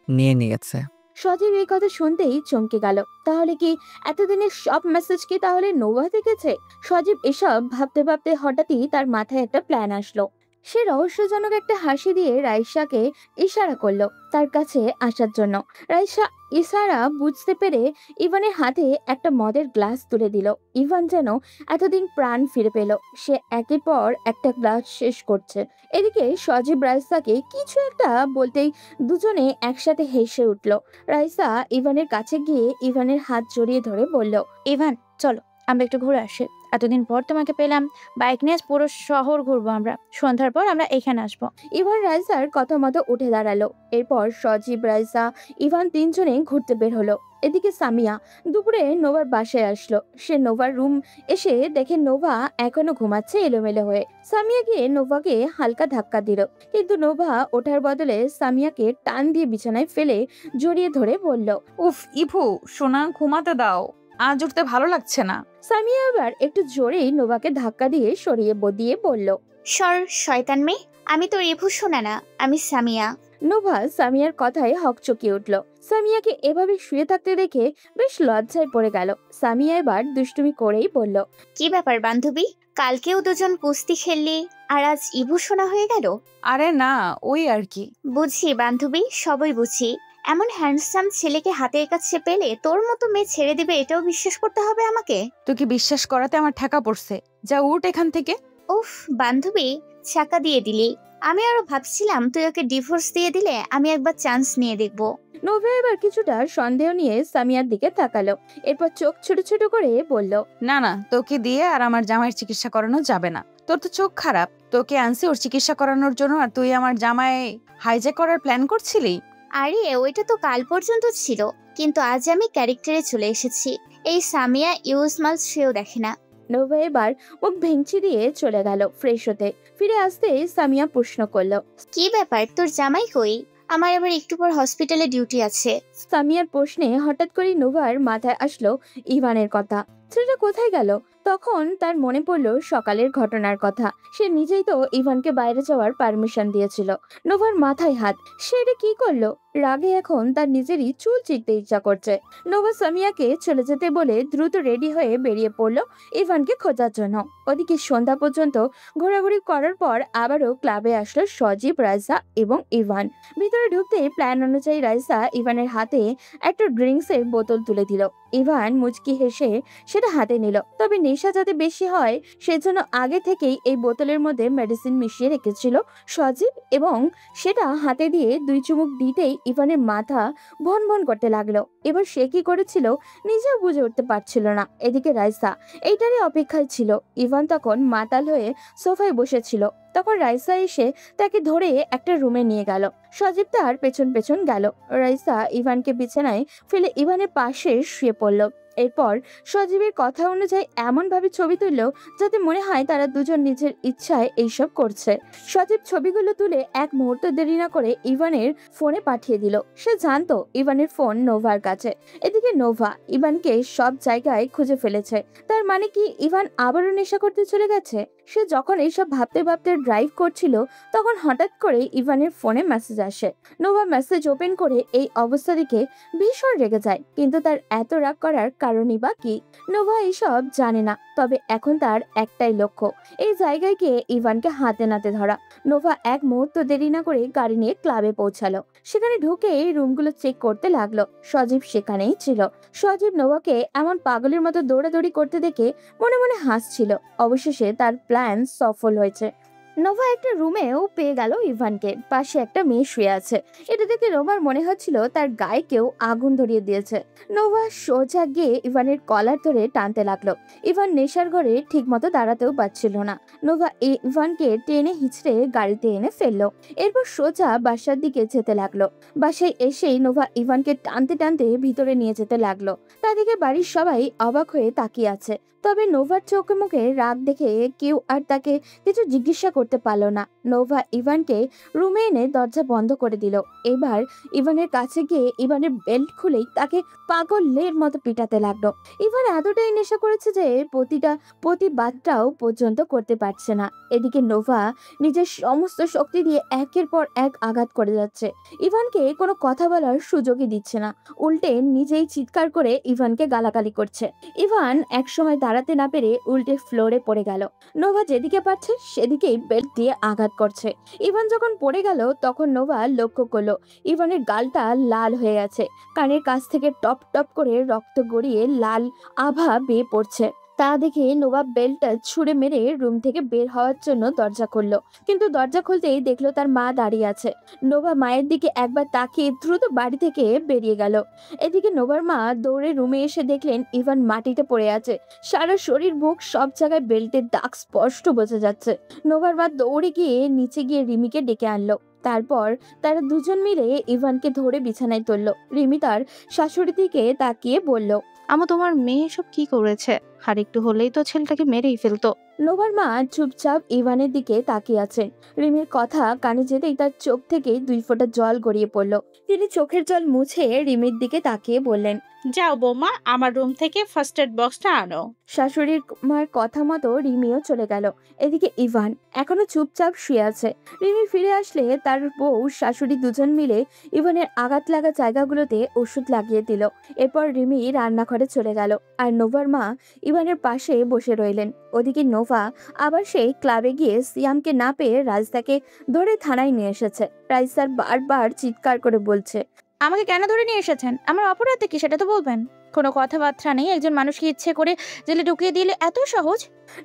নিয়ে নিয়েছে। সজীব এই কথা শুনতেই চমকে গেল। তাহলে কি এতদিনের সব মেসেজ কি তাহলে নোভা দেখেছে? সজীব এসব ভাবতে ভাবতে হঠাৎই তার মাথায় একটা প্ল্যান আসলো। সে রহস্যজনক একটা হাসি দিয়ে রাইসাকে ইশারা করলো তার কাছে আসার জন্য। রাইসা ইশারা বুঝতে পেরে ইভানের হাতে একটা মদের গ্লাস তুলে দিল। ইভান যেন এতদিন প্রাণ ফিরে পেল। সে একের পর একটা গ্লাস শেষ করছে। এদিকে সজীব রাইসাকে কিছু একটা বলতেই দুজনে একসাথে হেসে উঠল। রাইসা ইভানের কাছে গিয়ে ইভানের হাত জড়িয়ে ধরে বলল, ইভান, চলো আমরা একটু ঘুরে আসি। এতদিন পর তোমাকে পেলাম, বাইক নিয়ে পুরো শহর ঘুরবো আমরা। সন্ধ্যার পর আমরা এখানে আসবো। ইভান রাইসার কথা মতো উঠে দাঁড়ালো। এরপর সজীব, রাইসা, ইভান তিনজনে ঘুরতে বের হলো। এদিকে সামিয়া দুপুরে নোভার বাসায় আসলো। সে নোভার রুম এসে দেখে নোভা এখনো ঘুমাচ্ছে এলোমেলো হয়ে। সামিয়া গিয়ে নোভাকে হালকা ধাক্কা দিল, কিন্তু নোভা ওঠার বদলে সামিয়াকে টান দিয়ে বিছানায় ফেলে জড়িয়ে ধরে বলল, উফ ইভু, সোনা ঘুমাতে দাও, আজ উঠতে ভালো লাগছে না। সামিয়া আবার একটু জোরেই নোভাকে ধাক্কা দিয়ে সরিয়ে দিয়ে বলল, সর শয়তান মেয়ে, আমি তো রিভু শোনা না, আমি সামিয়া। নোভা সামিয়ার কথায় হকচকিয়ে উঠল। সামিয়াকে এভাবে শুয়ে থাকতে দেখে বেশ লজ্জায় পড়ে গেল। সামিয়া এবার দুষ্টুমি করেই বলল, কি ব্যাপার বান্ধবী, কালকেও দুজন কুস্তি খেললি আর আজ ইভু শোনা হয়ে গেল? আরে না, ওই আর কি। বুঝি বান্ধবী, সবই বুঝি। এমন হ্যান্ডসাম ছেলেকে হাতের কাছে পেলে তোর মতো মেয়ে ছেড়ে দিবে এটাও বিশ্বাস করতে হবে আমাকে? তোকে বিশ্বাস করাতে আমার ঠেকা পড়ছে। যা উঠ এখান থেকে। উফ বান্ধবী, চাকা দিয়ে দিলি। আমি আরো ভাবছিলাম তুই ওকে ডিভোর্স দিয়ে দিলে আমি একবার চান্স নিয়ে দেখবো। নোভা এবার কিছুটা সন্দেহ নিয়ে সামিয়ার দিকে তাকালো। এরপর চোখ ছোট ছোট করে বলল, না না, তোকে দিয়ে আর আমার জামাইয়ের চিকিৎসা করানো যাবে না। তোর তো চোখ খারাপ, তোকে আনছি ওর চিকিৎসা করানোর জন্য, আর তুই আমার জামাই হাইজ্যাক করার প্ল্যান করছিলি। আরে ওইটা তো কাল পর্যন্ত ছিল, কিন্তু আজ আমি ক্যারেক্টারে চলে এসেছি। এই সামিয়া ইউজমাল সেও দেখে না। নোভা এবার মুখ ভেঙচি দিয়ে চলে গেল ফ্রেশ হতে। ফিরে আসতে সামিয়া প্রশ্ন করলো, কি ব্যাপার, তোর জামাই কই? আমার আবার একটু পর হসপিটালে ডিউটি আছে। সামিয়ার প্রশ্নে হঠাৎ করে নোভার মাথায় আসলো ইভানের কথা। ছেলেটা কোথায় গেল? তখন তার মনে পড়লো সকালের ঘটনার কথা। সে নিজেই তো ইভানকে বাইরে যাওয়ার পারমিশন দিয়েছিল। নোভার মাথায় হাত। সে এটা কি করলো? রাগে এখন তার নিজেরই চুল চিকতে ইচ্ছা করছে। নোভা সামিয়াকে চলে যেতে বলে দ্রুত রেডি হয়ে বেরিয়ে পড়লো ইভানকে খোঁজার জন্য। ওদিকে সন্ধ্যা পর্যন্ত ঘোরাঘুরি করার পর আবারও ক্লাবে আসলো সজীব, রাইসা এবং ইভান। ভিতরে ঢুকতে প্ল্যান অনুযায়ী রাইসা ইভানের হাতে একটা ড্রিঙ্কসের বোতল তুলে দিল। ইভান মুচকি হেসে সেটা হাতে নিল। তবে নেশা যাতে বেশি হয় সেজন্য আগে থেকেই এই বোতলের মধ্যে মেডিসিন মিশিয়ে রেখেছিল সজীব, এবং সেটা হাতে দিয়ে দুই চুমুক দিতেই ইভানের মাথা ভন ভন করতে লাগলো। এবার সে কি করেছিল নিজেও বুঝে উঠতে পারছিল না। এদিকে রাইসা এইটারই অপেক্ষায় ছিল। ইভান তখন মাতাল হয়ে সোফায় বসেছিল। তখন রাইসা এসে তাকে ধরে একটা রুমে নিয়ে গেল। সজীব তার পেছন পেছন গেল। রাইসা ইভানকে বিছানায় ফেলে ইভানের পাশে শুয়ে পড়ল। এরপর সজীবের কথা অনুযায়ী এমন ভাবে ছবি তুললো যাতে মনে হয় তারা দুজন নিজের ইচ্ছায় এইসব করছে। সজীব ছবিগুলো তুলে এক মুহূর্ত দেরি না করে ইভানের ফোনে পাঠিয়ে দিল। সে জানতো ইভানের ফোন নোভার কাছে। এদিকে নোভা ইভানকে সব জায়গায় খুঁজে ফেলেছে। তার মানে কি ইভান আবারও নেশা করতে চলে গেছে? সে যখন এইসব ভাবতে ভাবতে ড্রাইভ করছিল তখন হঠাৎ করে ইভানের ফোনে মেসেজ আসে। নোভা মেসেজ ওপেন করে এই অবস্থা দেখে ভীষণ রেগে যায়, কিন্তু তার এত রাগ করার কারণই বা কি? নোভা এইসব জানে না, তবে এখন তার একটাই লক্ষ্য এই জায়গায় গিয়ে ইভানকে হাতে নাতে ধরা। নোভা এক মুহূর্ত দেরি না করে গাড়ি নিয়ে ক্লাবে পৌঁছালো। সেখানে ঢুকে রুমগুলো চেক করতে লাগলো। সজীব সেখানেই ছিল। সজীব নোভাকে এমন পাগলের মতো দৌড়াদৌড়ি করতে দেখে মনে মনে হাসছিল। অবশেষে তার প্ল্যান সফল হয়েছে। নোভা একটা রুমেও পেয়ে গেল ইভানকে। পাশে একটা মেয়ে শুয়ে আছে। এটা দেখে নোভার মনে হচ্ছিল তার গায়ে কেউ আগুন ধরিয়ে দিয়েছে। নোভা সোজা গিয়ে ইভানের কলার ধরে টানতে লাগলো। ইভান নেশার ঘরে ঠিক মতো দাঁড়াতেও পারছিল না। নোভা ইভানকে টেনে হিঁচড়ে গাড়িতে এনে ফেললো। এরপর সোজা বাসার দিকে যেতে লাগলো। বাসায় এসেই নোভা ইভানকে টানতে টানতে ভিতরে নিয়ে যেতে লাগলো। তাদেরকে বাড়ির সবাই অবাক হয়ে তাকিয়ে আছে। তবে নোভার চোখে মুখে রাগ দেখে কেউ আর তাকে কিছু জিজ্ঞাসা করতে পারলো না। নোভা ইভানকে রুমে এনে দরজা বন্ধ করে দিল। এবার ইভানের কাছে গিয়ে ইভানের বেল্ট খুলেই তাকে পাগলের মতো পিটাতে লাগলো। ইভান এতটাই নেশা করেছে যে প্রতিবাদটাও পর্যন্ত করতে পারছে না। এদিকে নোভা নিজের সমস্ত শক্তি দিয়ে একের পর এক আঘাত করে যাচ্ছে। ইভানকে কোনো কথা বলার সুযোগই দিচ্ছে না। উল্টে নিজেই চিৎকার করে ইভানকে গালাগালি করছে। ইভান একসময় দাঁড়াতে না পেরে উল্টে ফ্লোরে পড়ে গেল। নোভা যেদিকে পারছে সেদিকেই বেল্ট দিয়ে আঘাত করছে। ইভান যখন পড়ে গেল তখন নোভা লক্ষ্য করলো ইভানের গালটা লাল হয়ে গেছে। কানের কাছ থেকে টপ টপ করে রক্ত গড়িয়ে লাল আভা বেয়ে পড়ছে। তা দেখে নোভা বেল্টটা ছুঁড়ে মেরে রুম থেকে বের হওয়ার জন্য দরজা খুললো। কিন্তু দরজা খুলতেই দেখলো তার মা দাঁড়িয়ে আছে। নোভা মায়ের দিকে একবার তাকিয়ে দ্রুত বাড়ি থেকে বেরিয়ে গেল। এদিকে নোভার মা দৌড়ে রুমে এসে দেখলেন ইভান মাটিতে পড়ে আছে। সারা শরীর মুখ সব জায়গায় বেল্টের দাগ স্পষ্ট বোঝা যাচ্ছে। নোভার মা দৌড়ে গিয়ে নিচে গিয়ে রিমিকে ডেকে আনলো। তারপর তারা দুজন মিলে ইভানকে ধরে বিছানায় তুললো। রিমি তার শাশুড়ির দিকে তাকিয়ে বলল, আমা, তোমার মেয়ে এসব কি করেছে? আর একটু হলেই তো ছেলেটাকে মেরেই ফেলতো। নোভার মা চুপচাপ ইভানের দিকে তাকিয়ে আছেন। রিমির কথা কানে যেতেই তার চোখ থেকে 2 ফোঁটা জল গড়িয়ে পড়ল। তিনি চোখের জল মুছে রিমির দিকে তাকিয়ে বললেন, যাও বৌমা, আমার রুম থেকে ফার্স্ট এড বক্সটা আনো। শাশুড়ির মার কথা মতো রিমিও চলে গেল। এদিকে ইভান এখনো চুপচাপ শুয়ে আছে। রিমি ফিরে আসলে তার বউ শাশুড়ি দুজন মিলে ইভানের আঘাত লাগা জায়গাগুলোতে ওষুধ লাগিয়ে দিল। এরপর রিমি রান্নাঘরে চলে গেল আর নোভার মা ইভানের পাশে বসে রইলেন। ওদিকে নোভা আবার সেই ক্লাবে গিয়ে সিয়ামকে না পেয়ে রাজদাকে ধরে থানায় নিয়ে এসেছে। রাইসার বারবার চিৎকার করে বলছে, আমাকে কেন ধরে নিয়ে এসেছেন? আমার অপরাধ কি সেটা তো বলবেন। কোনো কথাবার্তা নেই, একজন মানুষকে ইচ্ছে করে জেলে ঢুকিয়ে দিলে এত সহজ?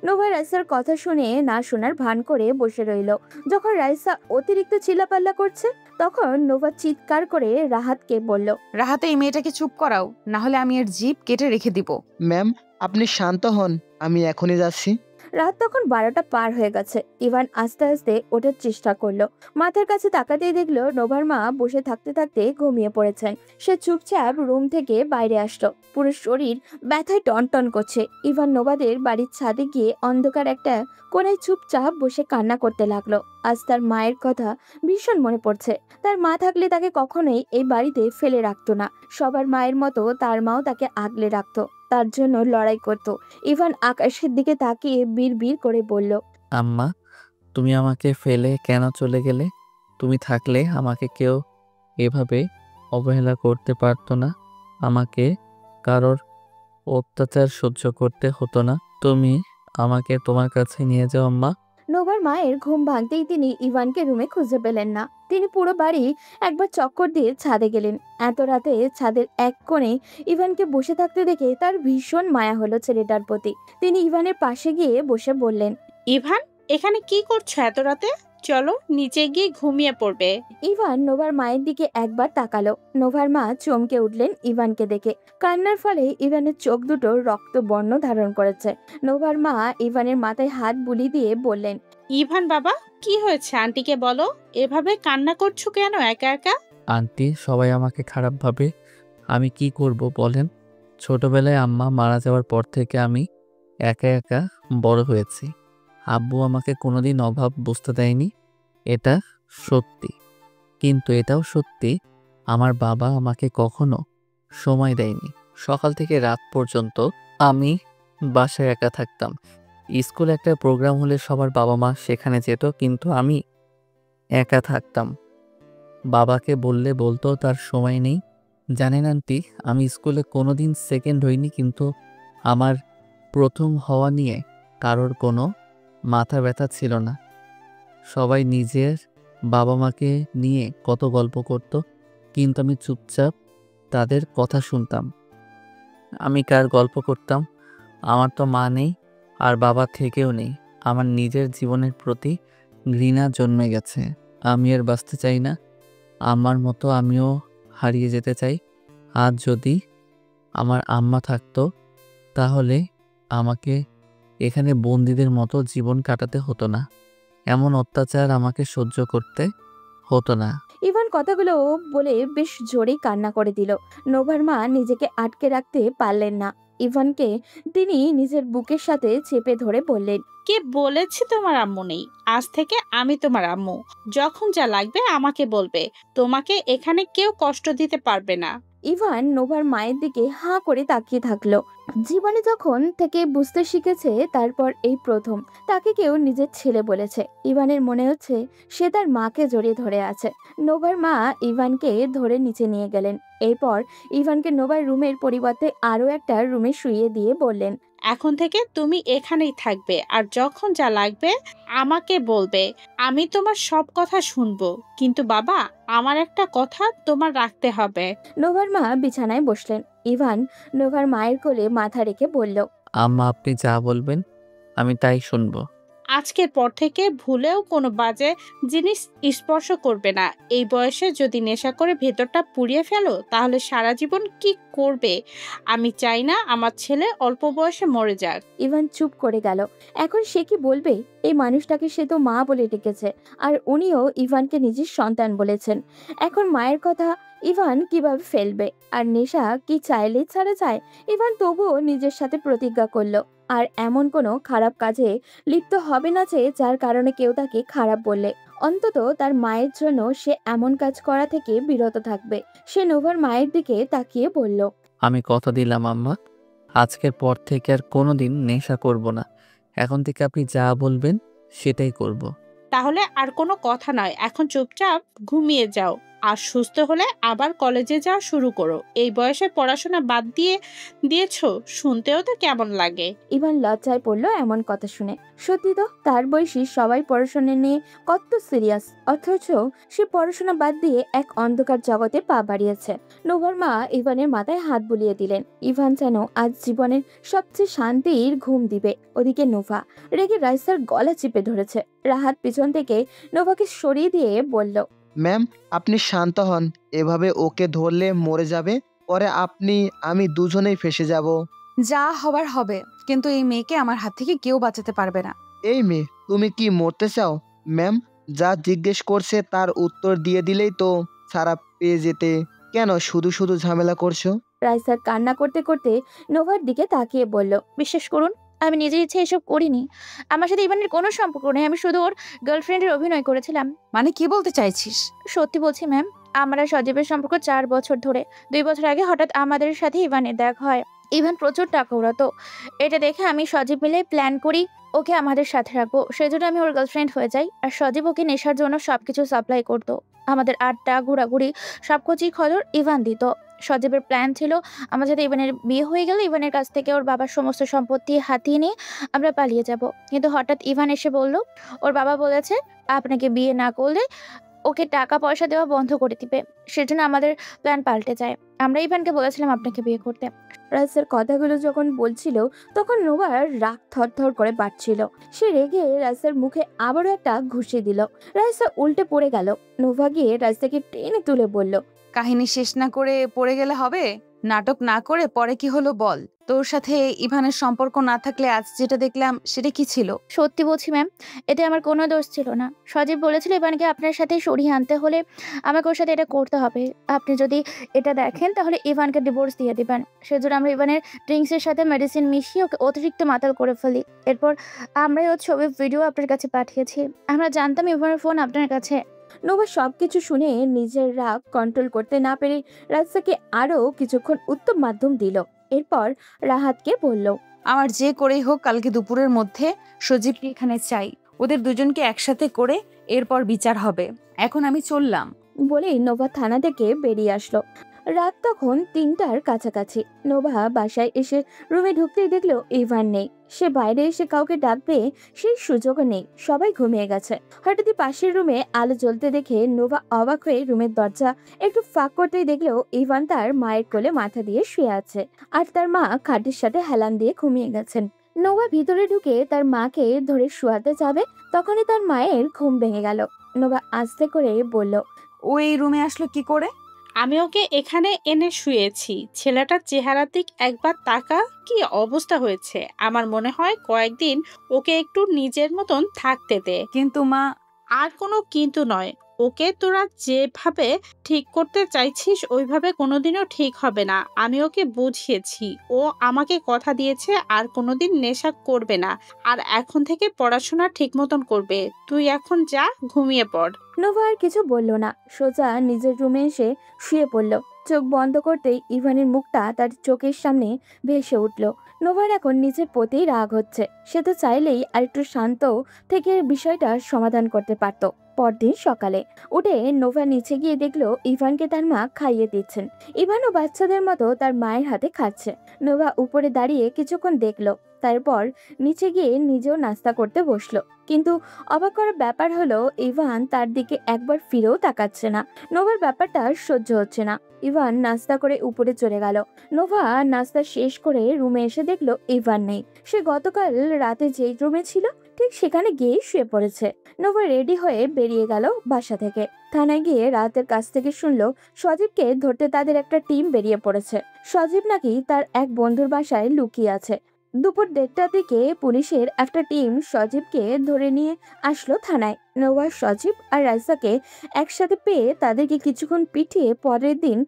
নোভা রাইসার কথা শুনে না শোনার ভান করে বসে রইল। যখন রাইসা অতিরিক্ত চিল্লাপাল্লা করছে তখন নোভা চিৎকার করে রাহাতকে বলল, রাহাতে এই মেয়েটাকে চুপ করাও, না হলে আমি এর জিভ কেটে রেখে দিব। ম্যাম, আপনি শান্ত হন, আমি এখনই যাচ্ছি। রাত তখন 12টা পার হয়ে গেছে। ইভান আস্তে আস্তে ওঠার চেষ্টা করলো। মাথার কাছে তাকাতেই দেখলো নোভার মা বসে থাকতে থাকতে ঘুমিয়ে পড়েছেন। সে চুপচাপ রুম থেকে বাইরে আসলো। পুরো শরীর ব্যথায় টনটন করছে। ইভান নোভাদের বাড়ির ছাদে গিয়ে অন্ধকার একটা কোণায় চুপচাপ বসে কান্না করতে লাগলো। আজ তার মায়ের কথা ভীষণ মনে পড়ছে। তার মা থাকলে তাকে কখনোই এই বাড়িতে ফেলে রাখতো না। সবার মায়ের মতো তার মাও তাকে আগলে রাখতো, তার জন্য লড়াই করত। ইভান আকাশের দিকে তাকিয়ে বিড়বিড় করে বলল, আম্মা, তুমি আমাকে ফেলে কেন চলে গেলে? তুমি থাকলে আমাকে কেউ এভাবে অবহেলা করতে পারতো না। আমাকে কারোর অত্যাচার সহ্য করতে হতো না। তুমি আমাকে তোমার কাছে নিয়ে যাও আম্মা। নোভার মায়ের ঘুম ভাঙতেই তিনি ইভানকে রুমে খুঁজে পেলেন না। তিনি পুরো বাড়ি একবার চক্কর দিয়ে ছাদে গেলেন। এত রাতে ছাদের এক কোণে ইভানকে বসে থাকতে দেখে তার ভীষণ মায়া হলো ছেলেটার প্রতি। তিনি ইভানের পাশে গিয়ে বসে বললেন, ইভান, এখানে কি করছো এত রাতে? চলো নিচে গিয়ে ঘুমিয়ে পড়বে। ইভান নোভার মায়ের দিকে একবার তাকালো। নোভার মা চমকে উঠলেন ইভানকে দেখে। কান্নার ফলে ইভানের চোখ দুটো রক্ত বর্ণ ধারণ করেছে। নোভার মা ইভানের মাথায় হাত বুলিয়ে দিয়ে বললেন, ইভান বাবা, কি হয়েছে? আন্টিকে বলো। এভাবে কান্না করছো কেন একা একা? আন্টি, সবাই আমাকে খারাপ ভাবে। আমি কি করব বলেন? ছোটবেলায় আম্মা মারা যাওয়ার পর থেকে আমি একা একা বড় হয়েছি। আব্বু আমাকে কোনোদিন অভাব বুঝতে দেয়নি, এটা সত্যি। কিন্তু এটাও সত্যি, আমার বাবা আমাকে কখনো সময় দেয়নি। সকাল থেকে রাত পর্যন্ত আমি বাসায় একা থাকতাম। স্কুলে একটা প্রোগ্রাম হলে সবার বাবা মা সেখানে যেত, কিন্তু আমি একা থাকতাম। বাবাকে বললে বলতো তার সময় নেই। জানেন আন্টি, আমি স্কুলে কোনোদিন সেকেন্ড হইনি, কিন্তু আমার প্রথম হওয়া নিয়ে কারোর কোনো মাথা ব্যথা ছিল না। সবাই নিজের বাবা মাকে নিয়ে কত গল্প করত, কিন্তু আমি চুপচাপ তাদের কথা শুনতাম। আমি কার গল্প করতাম? আমার তো মা নেই আর বাবা থেকেও নেই। আমার নিজের জীবনের প্রতি ঘৃণা জন্মে গেছে। আমি আর বাঁচতে চাই না। আমার মতো আমিও হারিয়ে যেতে চাই। আজ যদি আমার আম্মা থাকতো তাহলে আমাকে এখানে বন্দীদের মতো জীবন কাটাতে হতো না। এমন অত্যাচার আমাকে সহ্য করতে হতো না। ইভান কথাগুলো বলে বেশ জোরেই কান্না করে দিল। নোভার মা নিজেকে আটকে রাখতে পারলেন না। ইভানকে তিনি নিজের বুকের সাথে চেপে ধরে বললেন, কে বলেছে তোমার আম্মু নেই? আজ থেকে আমি তোমার আম্মু। যখন যা লাগবে আমাকে বলবে। তোমাকে এখানে কেউ কষ্ট দিতে পারবে না। ইভান নোভার মায়ের দিকে হাঁ করে তাকিয়ে থাকলো। জীবনে যখন থেকে বুঝতে শিখেছে তারপর এই প্রথম তাকে কেউ নিজের ছেলে বলেছে। ইভানের মনে হচ্ছে সে তার মাকে জড়িয়ে ধরে আছে। নোভার মা ইভানকে ধরে নিচে নিয়ে গেলেন। এরপর ইভানকে নোভার রুমের পরিবর্তে আরো একটা রুমে শুইয়ে দিয়ে বললেন, এখন থেকে তুমি এখানেই থাকবে, আর যখন যা লাগবে আমাকে বলবে। আমি তোমার সব কথা শুনবো। কিন্তু বাবা, আমার একটা কথা তোমার রাখতে হবে। নোভার মা বিছানায় বসলেন। ইভান নোভার মায়ের কোলে মাথা রেখে বলল, আম্মা আপনি যা বলবেন আমি তাই শুনবো। আজকের পর থেকে ভুলেও কোনো বাজে জিনিস স্পর্শ করবে না। এই বয়সে যদি নেশা করে ভেতরটা পুড়িয়ে ফেলো তাহলে সারা জীবন কি করবে? আমি চাই না আমার ছেলে অল্প বয়সে মরে যাক। ইভান চুপ করে গেল। এখন সে কি বলবে? এই মানুষটাকে সে তো মা বলে ডেকেছে, আর উনিও ইভানকে নিজের সন্তান বলেছেন। এখন মায়ের কথা ইভান কিভাবে ফেলবে? আর নেশা কি চাইলেই ছাড়া যায়? ইভান তবুও নিজের সাথে প্রতিজ্ঞা করলো আর এমন কোনো খারাপ কাজে লিপ্ত হবে না যে যার কারণে কেউ তাকে খারাপ বললে। অন্তত তার মায়ের জন্য সে এমন কাজ করা থেকে বিরত থাকবে। সে নোভার মায়ের দিকে তাকিয়ে বলল, আমি কথা দিলাম আম্মা, আজকের পর থেকে আর কোনোদিন নেশা করব না। এখন থেকে আপনি যা বলবেন সেটাই করব। তাহলে আর কোনো কথা নয়, এখন চুপচাপ ঘুমিয়ে যাও। আর সুস্থ হলে আবার কলেজে যাওয়া শুরু করো। এই বয়সে পড়াশোনা বাদ দিয়েছো, শুনতেও তো কেমন লাগে। ইভান লজ্জায় পড়লো এমন কথা শুনে। সত্যি তো, তার বয়সী সবাই পড়াশোনা নিয়ে কত সিরিয়াস, অথচ সে পড়াশোনা বাদ দিয়ে এক অন্ধকার জগতে পা বাড়িয়েছে। নোভার মা ইভানের মাথায় হাত বুলিয়ে দিলেন। ইভান যেন আজ জীবনের সবচেয়ে শান্তির ঘুম দিবে। ওদিকে নোভা রেগে রাইসার গলা চিপে ধরেছে। রাহাত পিছন থেকে নোভাকে সরিয়ে দিয়ে বলল, ম্যাম, আপনি শান্ত হন। এভাবে ওকে ধরলে মরে যাবে। পরে আমি দুজনেই ফেঁসে যাব। যা হবার হবে, কিন্তু এই মেয়েকে আমার হাত থেকে কেউ বাঁচাতে পারবে না। এই মেয়ে, তুমি কি মরতে চাও? ম্যাম যা জিজ্ঞেস করছে তার উত্তর দিয়ে দিলেই তো ছাড়া পেয়ে যেতে। কেন শুধু শুধু ঝামেলা করছো? রাইসা কান্না করতে করতে নোভার দিকে তাকিয়ে বলল, বিশ্বাস করুন, আমি নিজের ইচ্ছে এসব করিনি। আমার সাথে ইভানের কোনো সম্পর্ক নেই। আমি শুধু ওর গার্লফ্রেন্ডের অভিনয় করেছিলাম। মানে কি বলতে চাইছিস? সত্যি বলছি ম্যাম, আমার আর সজীবের সম্পর্ক 4 বছর ধরে। 2 বছর আগে হঠাৎ আমাদের সাথে ইভানের দেখা হয়। ইভান প্রচুর টাকা ওড়াতো। এটা দেখে আমি সজীব মিলে প্ল্যান করি ওকে আমাদের সাথে রাখবো। সেজন্য আমি ওর গার্লফ্রেন্ড হয়ে যাই। আর সজীব ওকে নেশার জন্য সবকিছু সাপ্লাই করতো। আমাদের আড্ডা, ঘোরাঘুরি, সব কিছুই খবর ইভান দিত। সজীবের প্ল্যান ছিল আমার সাথে ইভানের বিয়ে হয়ে গেলে ইভানের কাছ থেকে ওর বাবার সমস্ত সম্পত্তি হাতিয়ে নিয়ে আমরা পালিয়ে যাব। কিন্তু হঠাৎ ইভান এসে বলল ওর বাবা বলেছে আপনাকে বিয়ে না করলে ওকে টাকা পয়সা দেওয়া বন্ধ করে দিবে। সেজন্য আমাদের প্ল্যান পাল্টে যায়। আমরা ইভানকে বলেছিলাম আপনাকে বিয়ে করতে। রাইসার কথাগুলো যখন বলছিল তখন নোভার রাগ থরথর করে বাড়ছিল। সে রেগে রাইসার মুখে আবারও একটা ঘুষি দিল। রাইসা উল্টে পড়ে গেল। নোভা গিয়ে রাইসাকে টেনে তুলে বলল, কাহিনী শেষ না করে পড়ে গেলে হবে? নাটক না করে পরে কি হলো বল। তোর সাথে ইভানের সম্পর্ক না থাকলে আজ যেটা দেখলাম সেটা কি ছিল? সত্যি বলছি ম্যাম, এতে আমার কোনো দোষ ছিল না। সজীব বলেছিল ইভানকে আপনার সাথে সরিয়ে আনতে হলে আমাকে ওর সাথে এটা করতে হবে। আপনি যদি এটা দেখেন তাহলে ইভানকে ডিভোর্স দিয়ে দিবেন। সেজন্য আমরা ইভানের ড্রিঙ্কসের সাথে মেডিসিন মিশিয়ে ওকে অতিরিক্ত মাতাল করে ফেলি। এরপর আমরাই ওর ছবির ভিডিও আপনার কাছে পাঠিয়েছি। আমরা জানতাম ইভানের ফোন আপনার কাছে। নোভা সবকিছু শুনে নিজের রাগ কন্ট্রোল করতে না পেরে রাইসাকে আরো কিছুক্ষণ উত্তম মাধ্যম দিল। এরপর রাহাতকে বলল, আমার যে করেই হোক কালকে দুপুরের মধ্যে সজীবকে এখানে চাই। ওদের দুজনকে একসাথে করে এরপর বিচার হবে। এখন আমি চললাম। বলেই নোভা থানা থেকে বেরিয়ে আসলো। রাত তখন 3টার কাছাকাছি। নোভা বাসায় এসে রুমে ঢুকতেই দেখলো ইভান নেই। সে বাইরে এসে কাউকে ডাকবে সেই সুযোগও নেই, সবাই ঘুমিয়ে গেছে। হঠাৎই পাশের রুমে আলো জ্বলতে দেখে নোভা অবাক হয়ে রুমের দরজা একটু ফাঁক করতেই দেখলো ইভান তার মায়ের কোলে মাথা দিয়ে শুয়ে আছে, আর তার মা খাটের সাথে হেলান দিয়ে ঘুমিয়ে গেছেন। নোভা ভিতরে ঢুকে তার মাকে ধরে শোয়াতে যাবে, তখনই তার মায়ের ঘুম ভেঙে গেল। নোভা আস্তে করে বলল, ও এই রুমে আসলো কি করে? আমি ওকে এখানে এনে শুয়েছি। ছেলেটার চেহারার দিক একবার তাকা, কি অবস্থা হয়েছে। আমার মনে হয় কয়েকদিন ওকে একটু নিজের মতন থাকতে দে। কিন্তু মা, আর কোনো কিন্তু নয়। ওকে তোরা যেভাবে ঠিক করতে চাইছিস ওইভাবে কোনোদিনও ঠিক হবে না। আমি ওকে বুঝিয়েছি, ও আমাকে কথা দিয়েছে আর কোনোদিন নেশা করবে না, আর এখন থেকে পড়াশোনা ঠিক মতন করবে। তুই এখন যা, ঘুমিয়ে পড়। নোভা আর কিছু বলল না, সোজা নিজের রুমে এসে শুয়ে পড়ল। চোখ বন্ধ করতেই ইভানের মুখটা তার চোখের সামনে ভেসে উঠল। নোভার এখন নিজের প্রতি রাগ হচ্ছে। সে তো চাইলেই আরেকটু শান্ত থেকে বিষয়টার সমাধান করতে পারত। পরদিন সকালে উঠে নোভা নিচে গিয়ে দেখলো ইভানকে তার মা খাইয়ে দিচ্ছেন। ইভানও বাচ্চাদের মতো তার মায়ের হাতে খাচ্ছে। নোভা উপরে দাঁড়িয়ে কিছুক্ষণ দেখলো, তারপর নিচে গিয়ে নিজেও নাস্তা করতে বসলো। কিন্তু অবাক করার ব্যাপার হলো ইভান তার দিকে একবার ফিরেও তাকাচ্ছে না। নোভার ব্যাপারটা সহ্য হচ্ছে না। ইভান নাস্তা করে উপরে চলে গেল। নোভা নাস্তা শেষ করে রুমে এসে দেখলো ইভান নেই। সে গতকাল রাতে যেই রুমে ছিল ঠিক সেখানে গিয়ে শুয়ে পড়েছে। নোভা রেডি হয়ে বেরিয়ে গেল বাসা থেকে। থানায় গিয়ে রাতের কাছ থেকে শুনলো সজীবকে ধরতে তাদের একটা টিম বেরিয়ে পড়েছে। সজীব নাকি তার এক বন্ধুর বাসায় লুকিয়ে আছে। দুপুর 1:30টার দিকে পুলিশের একটা টিম সজীবকে ধরে নিয়ে আসলো থানায়। নোভা, সজীব আর রাইসাকে একসাথে পেয়ে তাদেরকে কিছুক্ষণ পিটিয়ে পরের দিন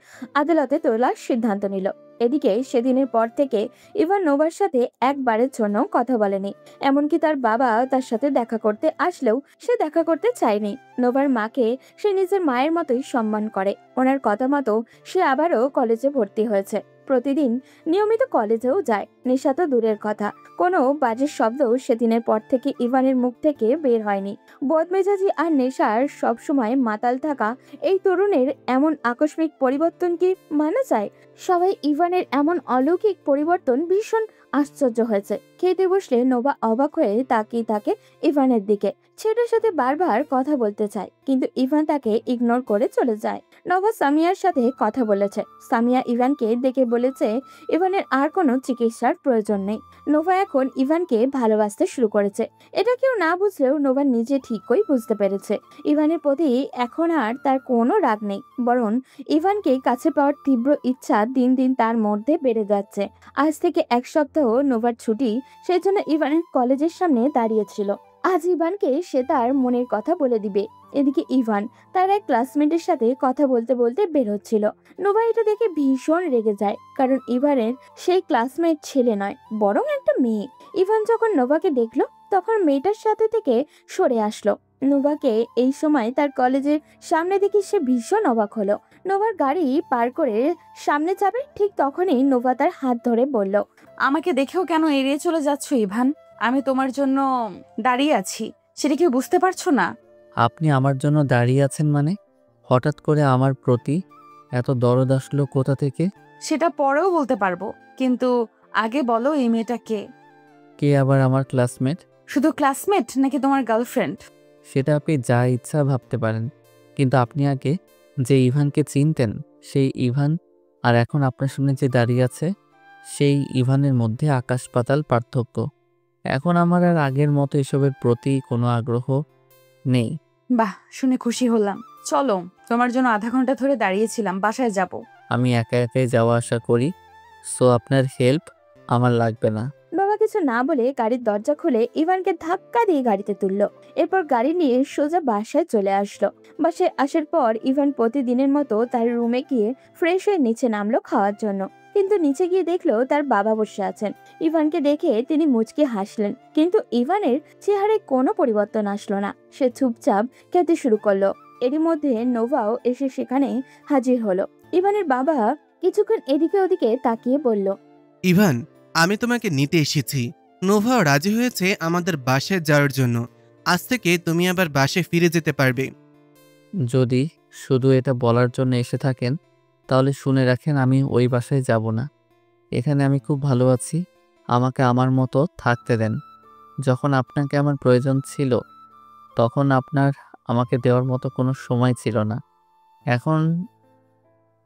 আদালতে তোলার সিদ্ধান্ত নিল। এদিকে সেদিনের পর থেকে ইভান নোভার সাথে একবারের জন্য কথা বলেনি। এমনকি তার বাবা তার সাথে দেখা করতে আসলেও সে দেখা করতে চায়নি। নোভার মাকে সে নিজের মায়ের মতোই সম্মান করে। ওনার কথা মতো সে আবারও কলেজে ভর্তি হয়েছে। প্রতিদিন নিয়মিত কলেজেও যায়। নেশা তো দূরের কথা, কোনো বাজে শব্দও সেদিনের পর থেকে ইভানের মুখ থেকে বের হয়নি। বদমেজাজি আর নেশার সবসময় মাতাল থাকা এই তরুণের এমন আকস্মিক পরিবর্তন কি মানা যায়? সবাই ইভানের এমন অলৌকিক পরিবর্তন ভীষণ আশ্চর্য হয়েছে। খেতে বসলে নোভা অবাক হয়ে তাকিয়ে থাকে ইভানের দিকে। ছেলেটার সাথে বারবার কথা বলতে চায়, কিন্তু ইভান তাকে ইগনোর করে চলে যায়। নোভা সামিয়ার সাথে কথা বলেছে। সামিয়া ইভানকে দেখে বলেছে ইভানের আর কোনো চিকিৎসার প্রয়োজন নেই। নোভা এখন ইভানকে ভালোবাসতে শুরু করেছে। এটা কেউ না বুঝলেও নোভা নিজে ঠিকই বুঝতে পেরেছে। ইভানের প্রতি এখন আর তার কোনো রাগ নেই, বরং ইভানকে কাছে পাওয়ার তীব্র ইচ্ছা দিন দিন তার মধ্যে বেড়ে যাচ্ছে। আজ থেকে 1 সপ্তাহ নোভার ছুটি, সেই জন্য ইভানের কলেজের সামনে দাঁড়িয়েছিল। আজ ইভানকে সে তার মনের কথা বলে দিবে। এদিকে ইভান তার এক ক্লাসমেটের সাথে কথা বলতে বলতে বের হচ্ছিল। নোভা এটা দেখে ভীষণ রেগে যায়, কারণ ইভানের সেই ক্লাসমেট ছেলে নয়, বরং একটা মেয়ে। ইভান যখন নোভাকে দেখলো তখন মেয়েটার সাথে থেকে সরে আসলো। নোভাকে এই সময় তার কলেজের সামনে দেখে সে ভীষণ অবাক হলো। নোভার গাড়ি পার করে সামনে যাবে, ঠিক তখনই নোভা তার হাত ধরে বলল, আমাকে দেখেও কেন এড়িয়ে চলে যাচ্ছ ইভান? আমি তোমার জন্য দাঁড়িয়ে আছি, সেটা কি বুঝতে পারছো না? আপনি আমার জন্য দাঁড়িয়ে আছেন মানে? হঠাৎ করে আমার প্রতি এত দরদ আসলো কোথা থেকে? সেটা পরেও বলতে পারবো, কিন্তু আগে বলো এই মেয়েটা কে? কে আবার আমার ক্লাসমেট? শুধু ক্লাসমেট নাকি তোমার গার্লফ্রেন্ড? সেটা আপনি যা ইচ্ছা ভাবতে পারেন, কিন্তু আপনি আগে যে ইভানকে চিনতেন সেই ইভান আর এখন আপনার সামনে যে দাঁড়িয়ে আছে সেই ইভানের মধ্যে আকাশ পাতাল পার্থক্য। এখন আমার আর আগের মতো এসবের প্রতি কোনো আগ্রহ নেই। বাহ, শুনে খুশি হলাম। চলো, তোমার জন্য আধা ঘন্টা ধরে দাঁড়িয়েছিলাম, বাসায় যাব। আমি একা একাই যাওয়া আসা করি, সো আপনার হেল্প আমার লাগবে না। বাবা কিছু না বলে গাড়ির দরজা খুলে ইভানকে ধাক্কা দিয়ে গাড়িতে তুললো। এরপর গাড়ি নিয়ে সোজা বাসায় চলে আসলো। বাসায় আসার পর ইভান প্রতিদিনের মতো তার রুমে গিয়ে ফ্রেশ হয়ে নিচে নামলো খাওয়ার জন্য। কিন্তু নিচে গিয়ে দেখলো তার বাবা বসে আছেন। ইভানকে দেখে তিনি মুচকি হাসলেন, কিন্তু ইভানের চেহারায় কোনো পরিবর্তন আসলো না। সে চুপচাপ খেতে শুরু করলো। এরই মধ্যে নোভাও এসে সেখানে হাজির হলো। ইভানের বাবা কিছুক্ষণ এদিকে ওদিকে তাকিয়ে বলল, ইভান, আমি তোমাকে নিতে এসেছি। নোভাও রাজি হয়েছে আমাদের বাসায় যাওয়ার জন্য। আজ থেকে তুমি আবার বাসায় ফিরে যেতে পারবে। যদি শুধু এটা বলার জন্য এসে থাকেন তাহলে শুনে রাখেন, আমি ওই বাসায় যাব না। এখানে আমি খুব ভালো আছি, আমাকে আমার মতো থাকতে দেন। যখন আপনাকে আমার প্রয়োজন ছিল তখন আপনার আমাকে দেওয়ার মতো কোনো সময় ছিল না। এখন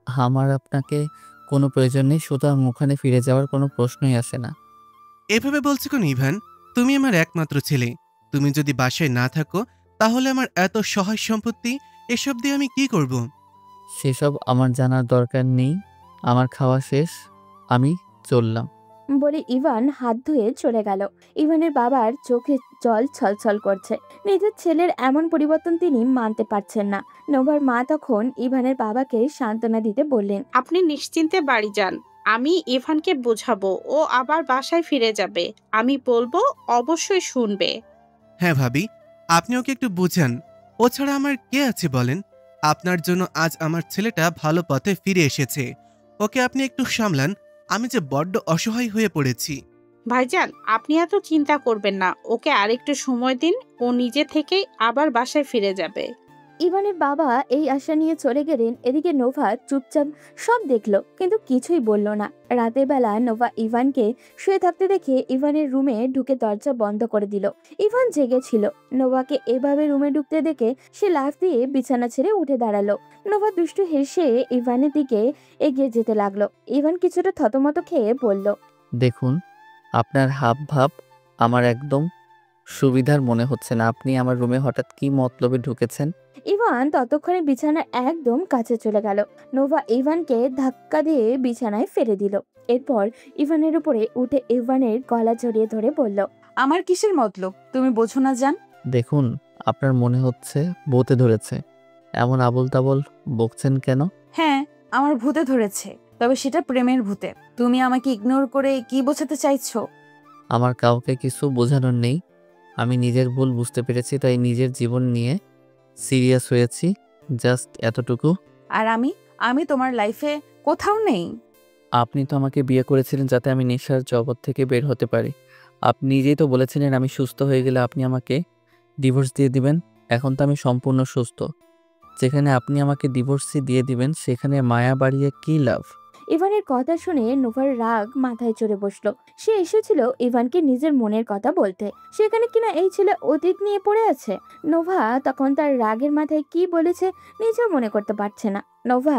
আমার আপনাকে কোনো প্রয়োজন নেই, সুতরাং ওখানে ফিরে যাওয়ার কোনো প্রশ্নই আসে না। এভাবে বলছো কেন ইভান? তুমি আমার একমাত্র ছেলে। তুমি যদি বাসায় না থাকো তাহলে আমার এত সহায় সম্পত্তি এসব দিয়ে আমি কি করব? সেসব আমার জানার দরকার নেই। আমার খাওয়া শেষ, আমি চললাম। বলে ইভান হাত ধুয়ে চলে গেল। ইভানের বাবার চোখে জল ছলছল করছে। নিজের ছেলের এমন পরিবর্তন তিনি মানতে পারছেন না। নোভার মা তখন ইভানের বাবাকে সান্ত্বনা দিতে বললেন, আপনি নিশ্চিন্তে বাড়ি যান, আমি ইভানকে বোঝাবো, ও আবার বাসায় ফিরে যাবে। আমি বলবো, অবশ্যই শুনবে। হ্যাঁ ভাবি, আপনি ওকে একটু বুঝান। ও ছাড়া আমার কে আছে বলেন? আপনার জন্য আজ আমার ছেলেটা ভালো পথে ফিরে এসেছে। ওকে আপনি একটু সামলান। আমি যে বড্ড অসহায় হয়ে পড়েছি। ভাইজান, আপনি এত চিন্তা করবেন না, ওকে আরেকটু সময় দিন, ও নিজে থেকেই আবার বাসায় ফিরে যাবে। ইভানের বাবা এই আশা নিয়ে চলে গেলেন। এদিকে নোভা চুপচাপ সব দেখলো, কিন্তু কিছুই বলল না। রাতের বেলা নোভা ইভানকে শুয়ে থাকতে দেখে ইভানের রুমে ঢুকে দরজা বন্ধ করে দিল। ইভান জেগেছিল। নোভাকে এভাবে রুমে ঢুকতে দেখে সে লাফ দিয়ে বিছানা ছেড়ে উঠে দাঁড়ালো। নোভা দুষ্টু হেসে ইভানের দিকে এগিয়ে যেতে লাগলো। ইভান কিছুটা থতমত খেয়ে বলল, দেখুন, আপনার হাব ভাব আমার একদম সুবিধার মনে হচ্ছে না। আপনি আমার রুমে হঠাৎ কি মতলবে ঢুকেছেন? ইভান ততক্ষণে বিছানার একদম কাছে চলে গেল। নোভা ইভানকে ধাক্কা দিয়ে বিছানায় ফেলে দিল। এরপর ইভানের উপরে উঠে ইভানের গলা জড়িয়ে ধরে বলল, আমার কিসের মতলব তুমি বোঝো না জান? দেখুন, আপনার মনে হচ্ছে ভূতে ধরেছে। এমন আবোল তাবোল বকছেন কেন? হ্যাঁ, আমার ভূতে ধরেছে, তবে সেটা প্রেমের ভূতে। তুমি আমাকে ইগনোর করে কি বোঝাতে চাইছো? আমার কাউকে কিছু বোঝানোর নেই। আমি নিজের ভুল বুঝতে পেরেছি, তাই নিজের জীবন নিয়ে সিরিয়াস হয়েছি। জাস্ট এতটুকু। আর আমি তোমার লাইফে কোথাও নেই। আপনি তো আমাকে বিয়ে করেছিলেন যাতে আমি নেশার জগৎ থেকে বের হতে পারি। আপনি নিজেই তো বলেছিলেন আমি সুস্থ হয়ে গেলে আপনি আমাকে ডিভোর্স দিয়ে দিবেন। এখন তো আমি সম্পূর্ণ সুস্থ। যেখানে আপনি আমাকে ডিভোর্সই দিয়ে দিবেন সেখানে মায়া বাড়িয়ে কী লাভ? ইভানের কথা শুনে নোভার রাগ মাথায় চড়ে বসলো। সে এসেছিল ইভানকে নিজের মনের কথা বলতে, সেখানে কিনা এই ছেলে অতীত নিয়ে পড়ে আছে। নোভা তখন তার রাগের মাথায় কি বলেছে নিজেও মনে করতে পারছে না। নোভা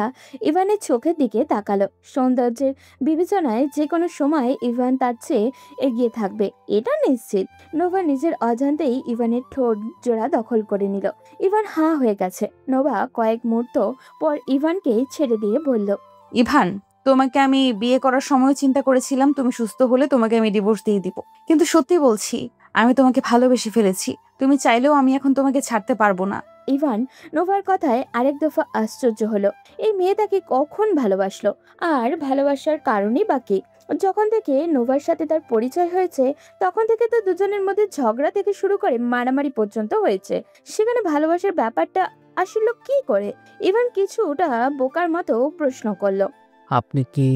ইভানের চোখের দিকে তাকালো। সৌন্দর্যের বিবেচনায় যে কোনো সময় ইভান তার চেয়ে এগিয়ে থাকবে, এটা নিশ্চিত। নোভা নিজের অজান্তেই ইভানের ঠোঁট জোড়া দখল করে নিল। ইভান হাঁ হয়ে গেছে। নোভা কয়েক মুহূর্ত পর ইভানকে ছেড়ে দিয়ে বলল, ইভান, তোমাকে আমি বিয়ে করার সময় চিন্তা করেছিলাম তুমি সুস্থ হলে তোমাকে আমি ডিভোর্স দিয়ে দিব, কিন্তু সত্যি বলছি আমি তোমাকে ভালোবেসে ফেলেছি। তুমি চাইলেও আমি এখন তোমাকে ছাড়তে পারবো না। ইভান নোভার কথায় আরেক দফা আশ্চর্য হলো। এই মেয়ে তাকে কখন ভালোবাসলো, আর ভালোবাসার কারণই বা কি? যখন থেকে নোভার সাথে তার পরিচয় হয়েছে তখন থেকে তো দুজনের মধ্যে ঝগড়া থেকে শুরু করে মারামারি পর্যন্ত হয়েছে। সেখানে ভালোবাসার ব্যাপারটা আসলে কি করে? ইভান কিছুটা বোকার মতো প্রশ্ন করলো, আপনি কি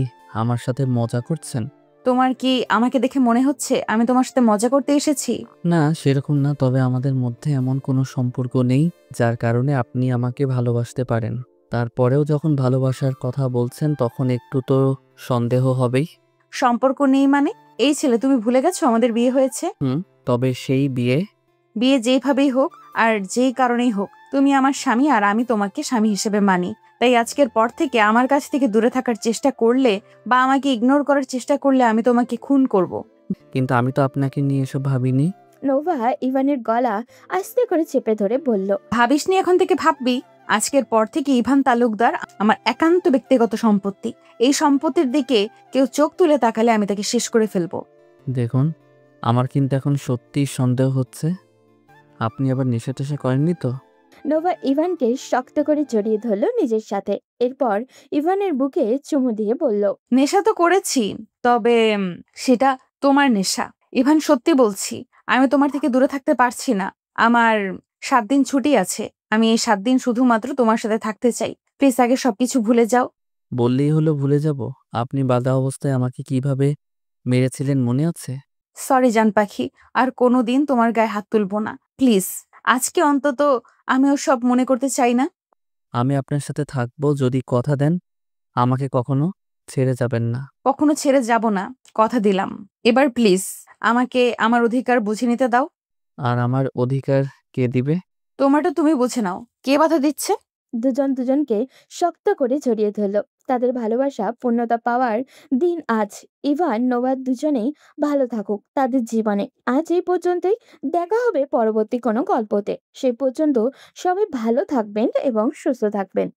আমার সাথে মজা করছেন? তোমার কি আমাকে দেখে মনে হচ্ছে আমি তোমার সাথে মজা করতে এসেছি? না, সেরকম না। তবে আমাদের মধ্যে এমন কোনো সম্পর্ক নেই যার কারণে আপনি আমাকে ভালোবাসতে পারেন। তারপরেও যখন ভালোবাসার কথা বলছেন তখন একটু তো সন্দেহ হবেই। সম্পর্ক নেই মানে? এই ছেলে, তুমি ভুলে গেছো আমাদের বিয়ে হয়েছে? তবে সেই বিয়ে যেইভাবেই হোক আর যেই কারণেই হোক, তুমি আমার স্বামী আর আমি তোমাকে স্বামী হিসেবে মানি। তাই আজকের পর থেকে আমার কাছ থেকে দূরে থাকার চেষ্টা করলে বা আমাকে ইগনোর করার চেষ্টা করলে আমি তোমাকে খুন করব। কিন্তু আমি তো আপনাকে নিয়ে এসব ভাবিনি। নোভা ইভানের গলা আস্তে করে চেপে ধরে বলল, ভাবিসনি, এখন থেকে ভাববি। আজকের পর থেকে ইভান তালুকদার আমার একান্ত ব্যক্তিগত সম্পত্তি। এই সম্পত্তির দিকে কেউ চোখ তুলে তাকালে আমি তাকে শেষ করে ফেলবো। দেখুন, আমার কিন্তু এখন সত্যিই সন্দেহ হচ্ছে। আপনি আবার নেশা টেশা করেননি তো? নোভা ইভানকে শক্ত করে জড়িয়ে ধরলো নিজের সাথে। এরপর ইভানের বুকে চুমু দিয়ে বলল, নেশা তো করেছি, তবে সেটা তোমার নেশা। ইভান, সত্যি বলছি আমি তোমার থেকে দূরে থাকতে পারছি না। আমার 7 দিন ছুটি আছে। আমি এই 7 দিন শুধুমাত্র তোমার সাথে থাকতে চাই। প্লিজ আগে সবকিছু ভুলে যাও। বললেই হলো ভুলে যাব? আপনি বাধা অবস্থায় আমাকে কিভাবে মেরেছিলেন মনে আছে? সরি জান পাখি, আর কোনোদিন তোমার গায়ে হাত তুলবো না। প্লিজ আজকে অন্তত আমি ওসব মনে করতে চাই না। আমি আপনার সাথে থাকবো যদি কথা দেন আমাকে কখনো ছেড়ে যাবেন না। কখনো ছেড়ে যাব না, কথা দিলাম। এবার প্লিজ আমাকে আমার অধিকার বুঝে নিতে দাও। আর আমার অধিকার কে দিবে? তোমারটা তুমি বুঝে নাও। কে বাধা দিচ্ছে? দুজন দুজনকে শক্ত করে জড়িয়ে ধরলো। তাদের ভালোবাসা পূর্ণতা পাওয়ার দিন আজ। ইভান নোভার দুজনেই ভালো থাকুক তাদের জীবনে। আজ এই পর্যন্তই। দেখা হবে পরবর্তী কোনো গল্পতে। সেই পর্যন্ত সবাই ভালো থাকবেন এবং সুস্থ থাকবেন।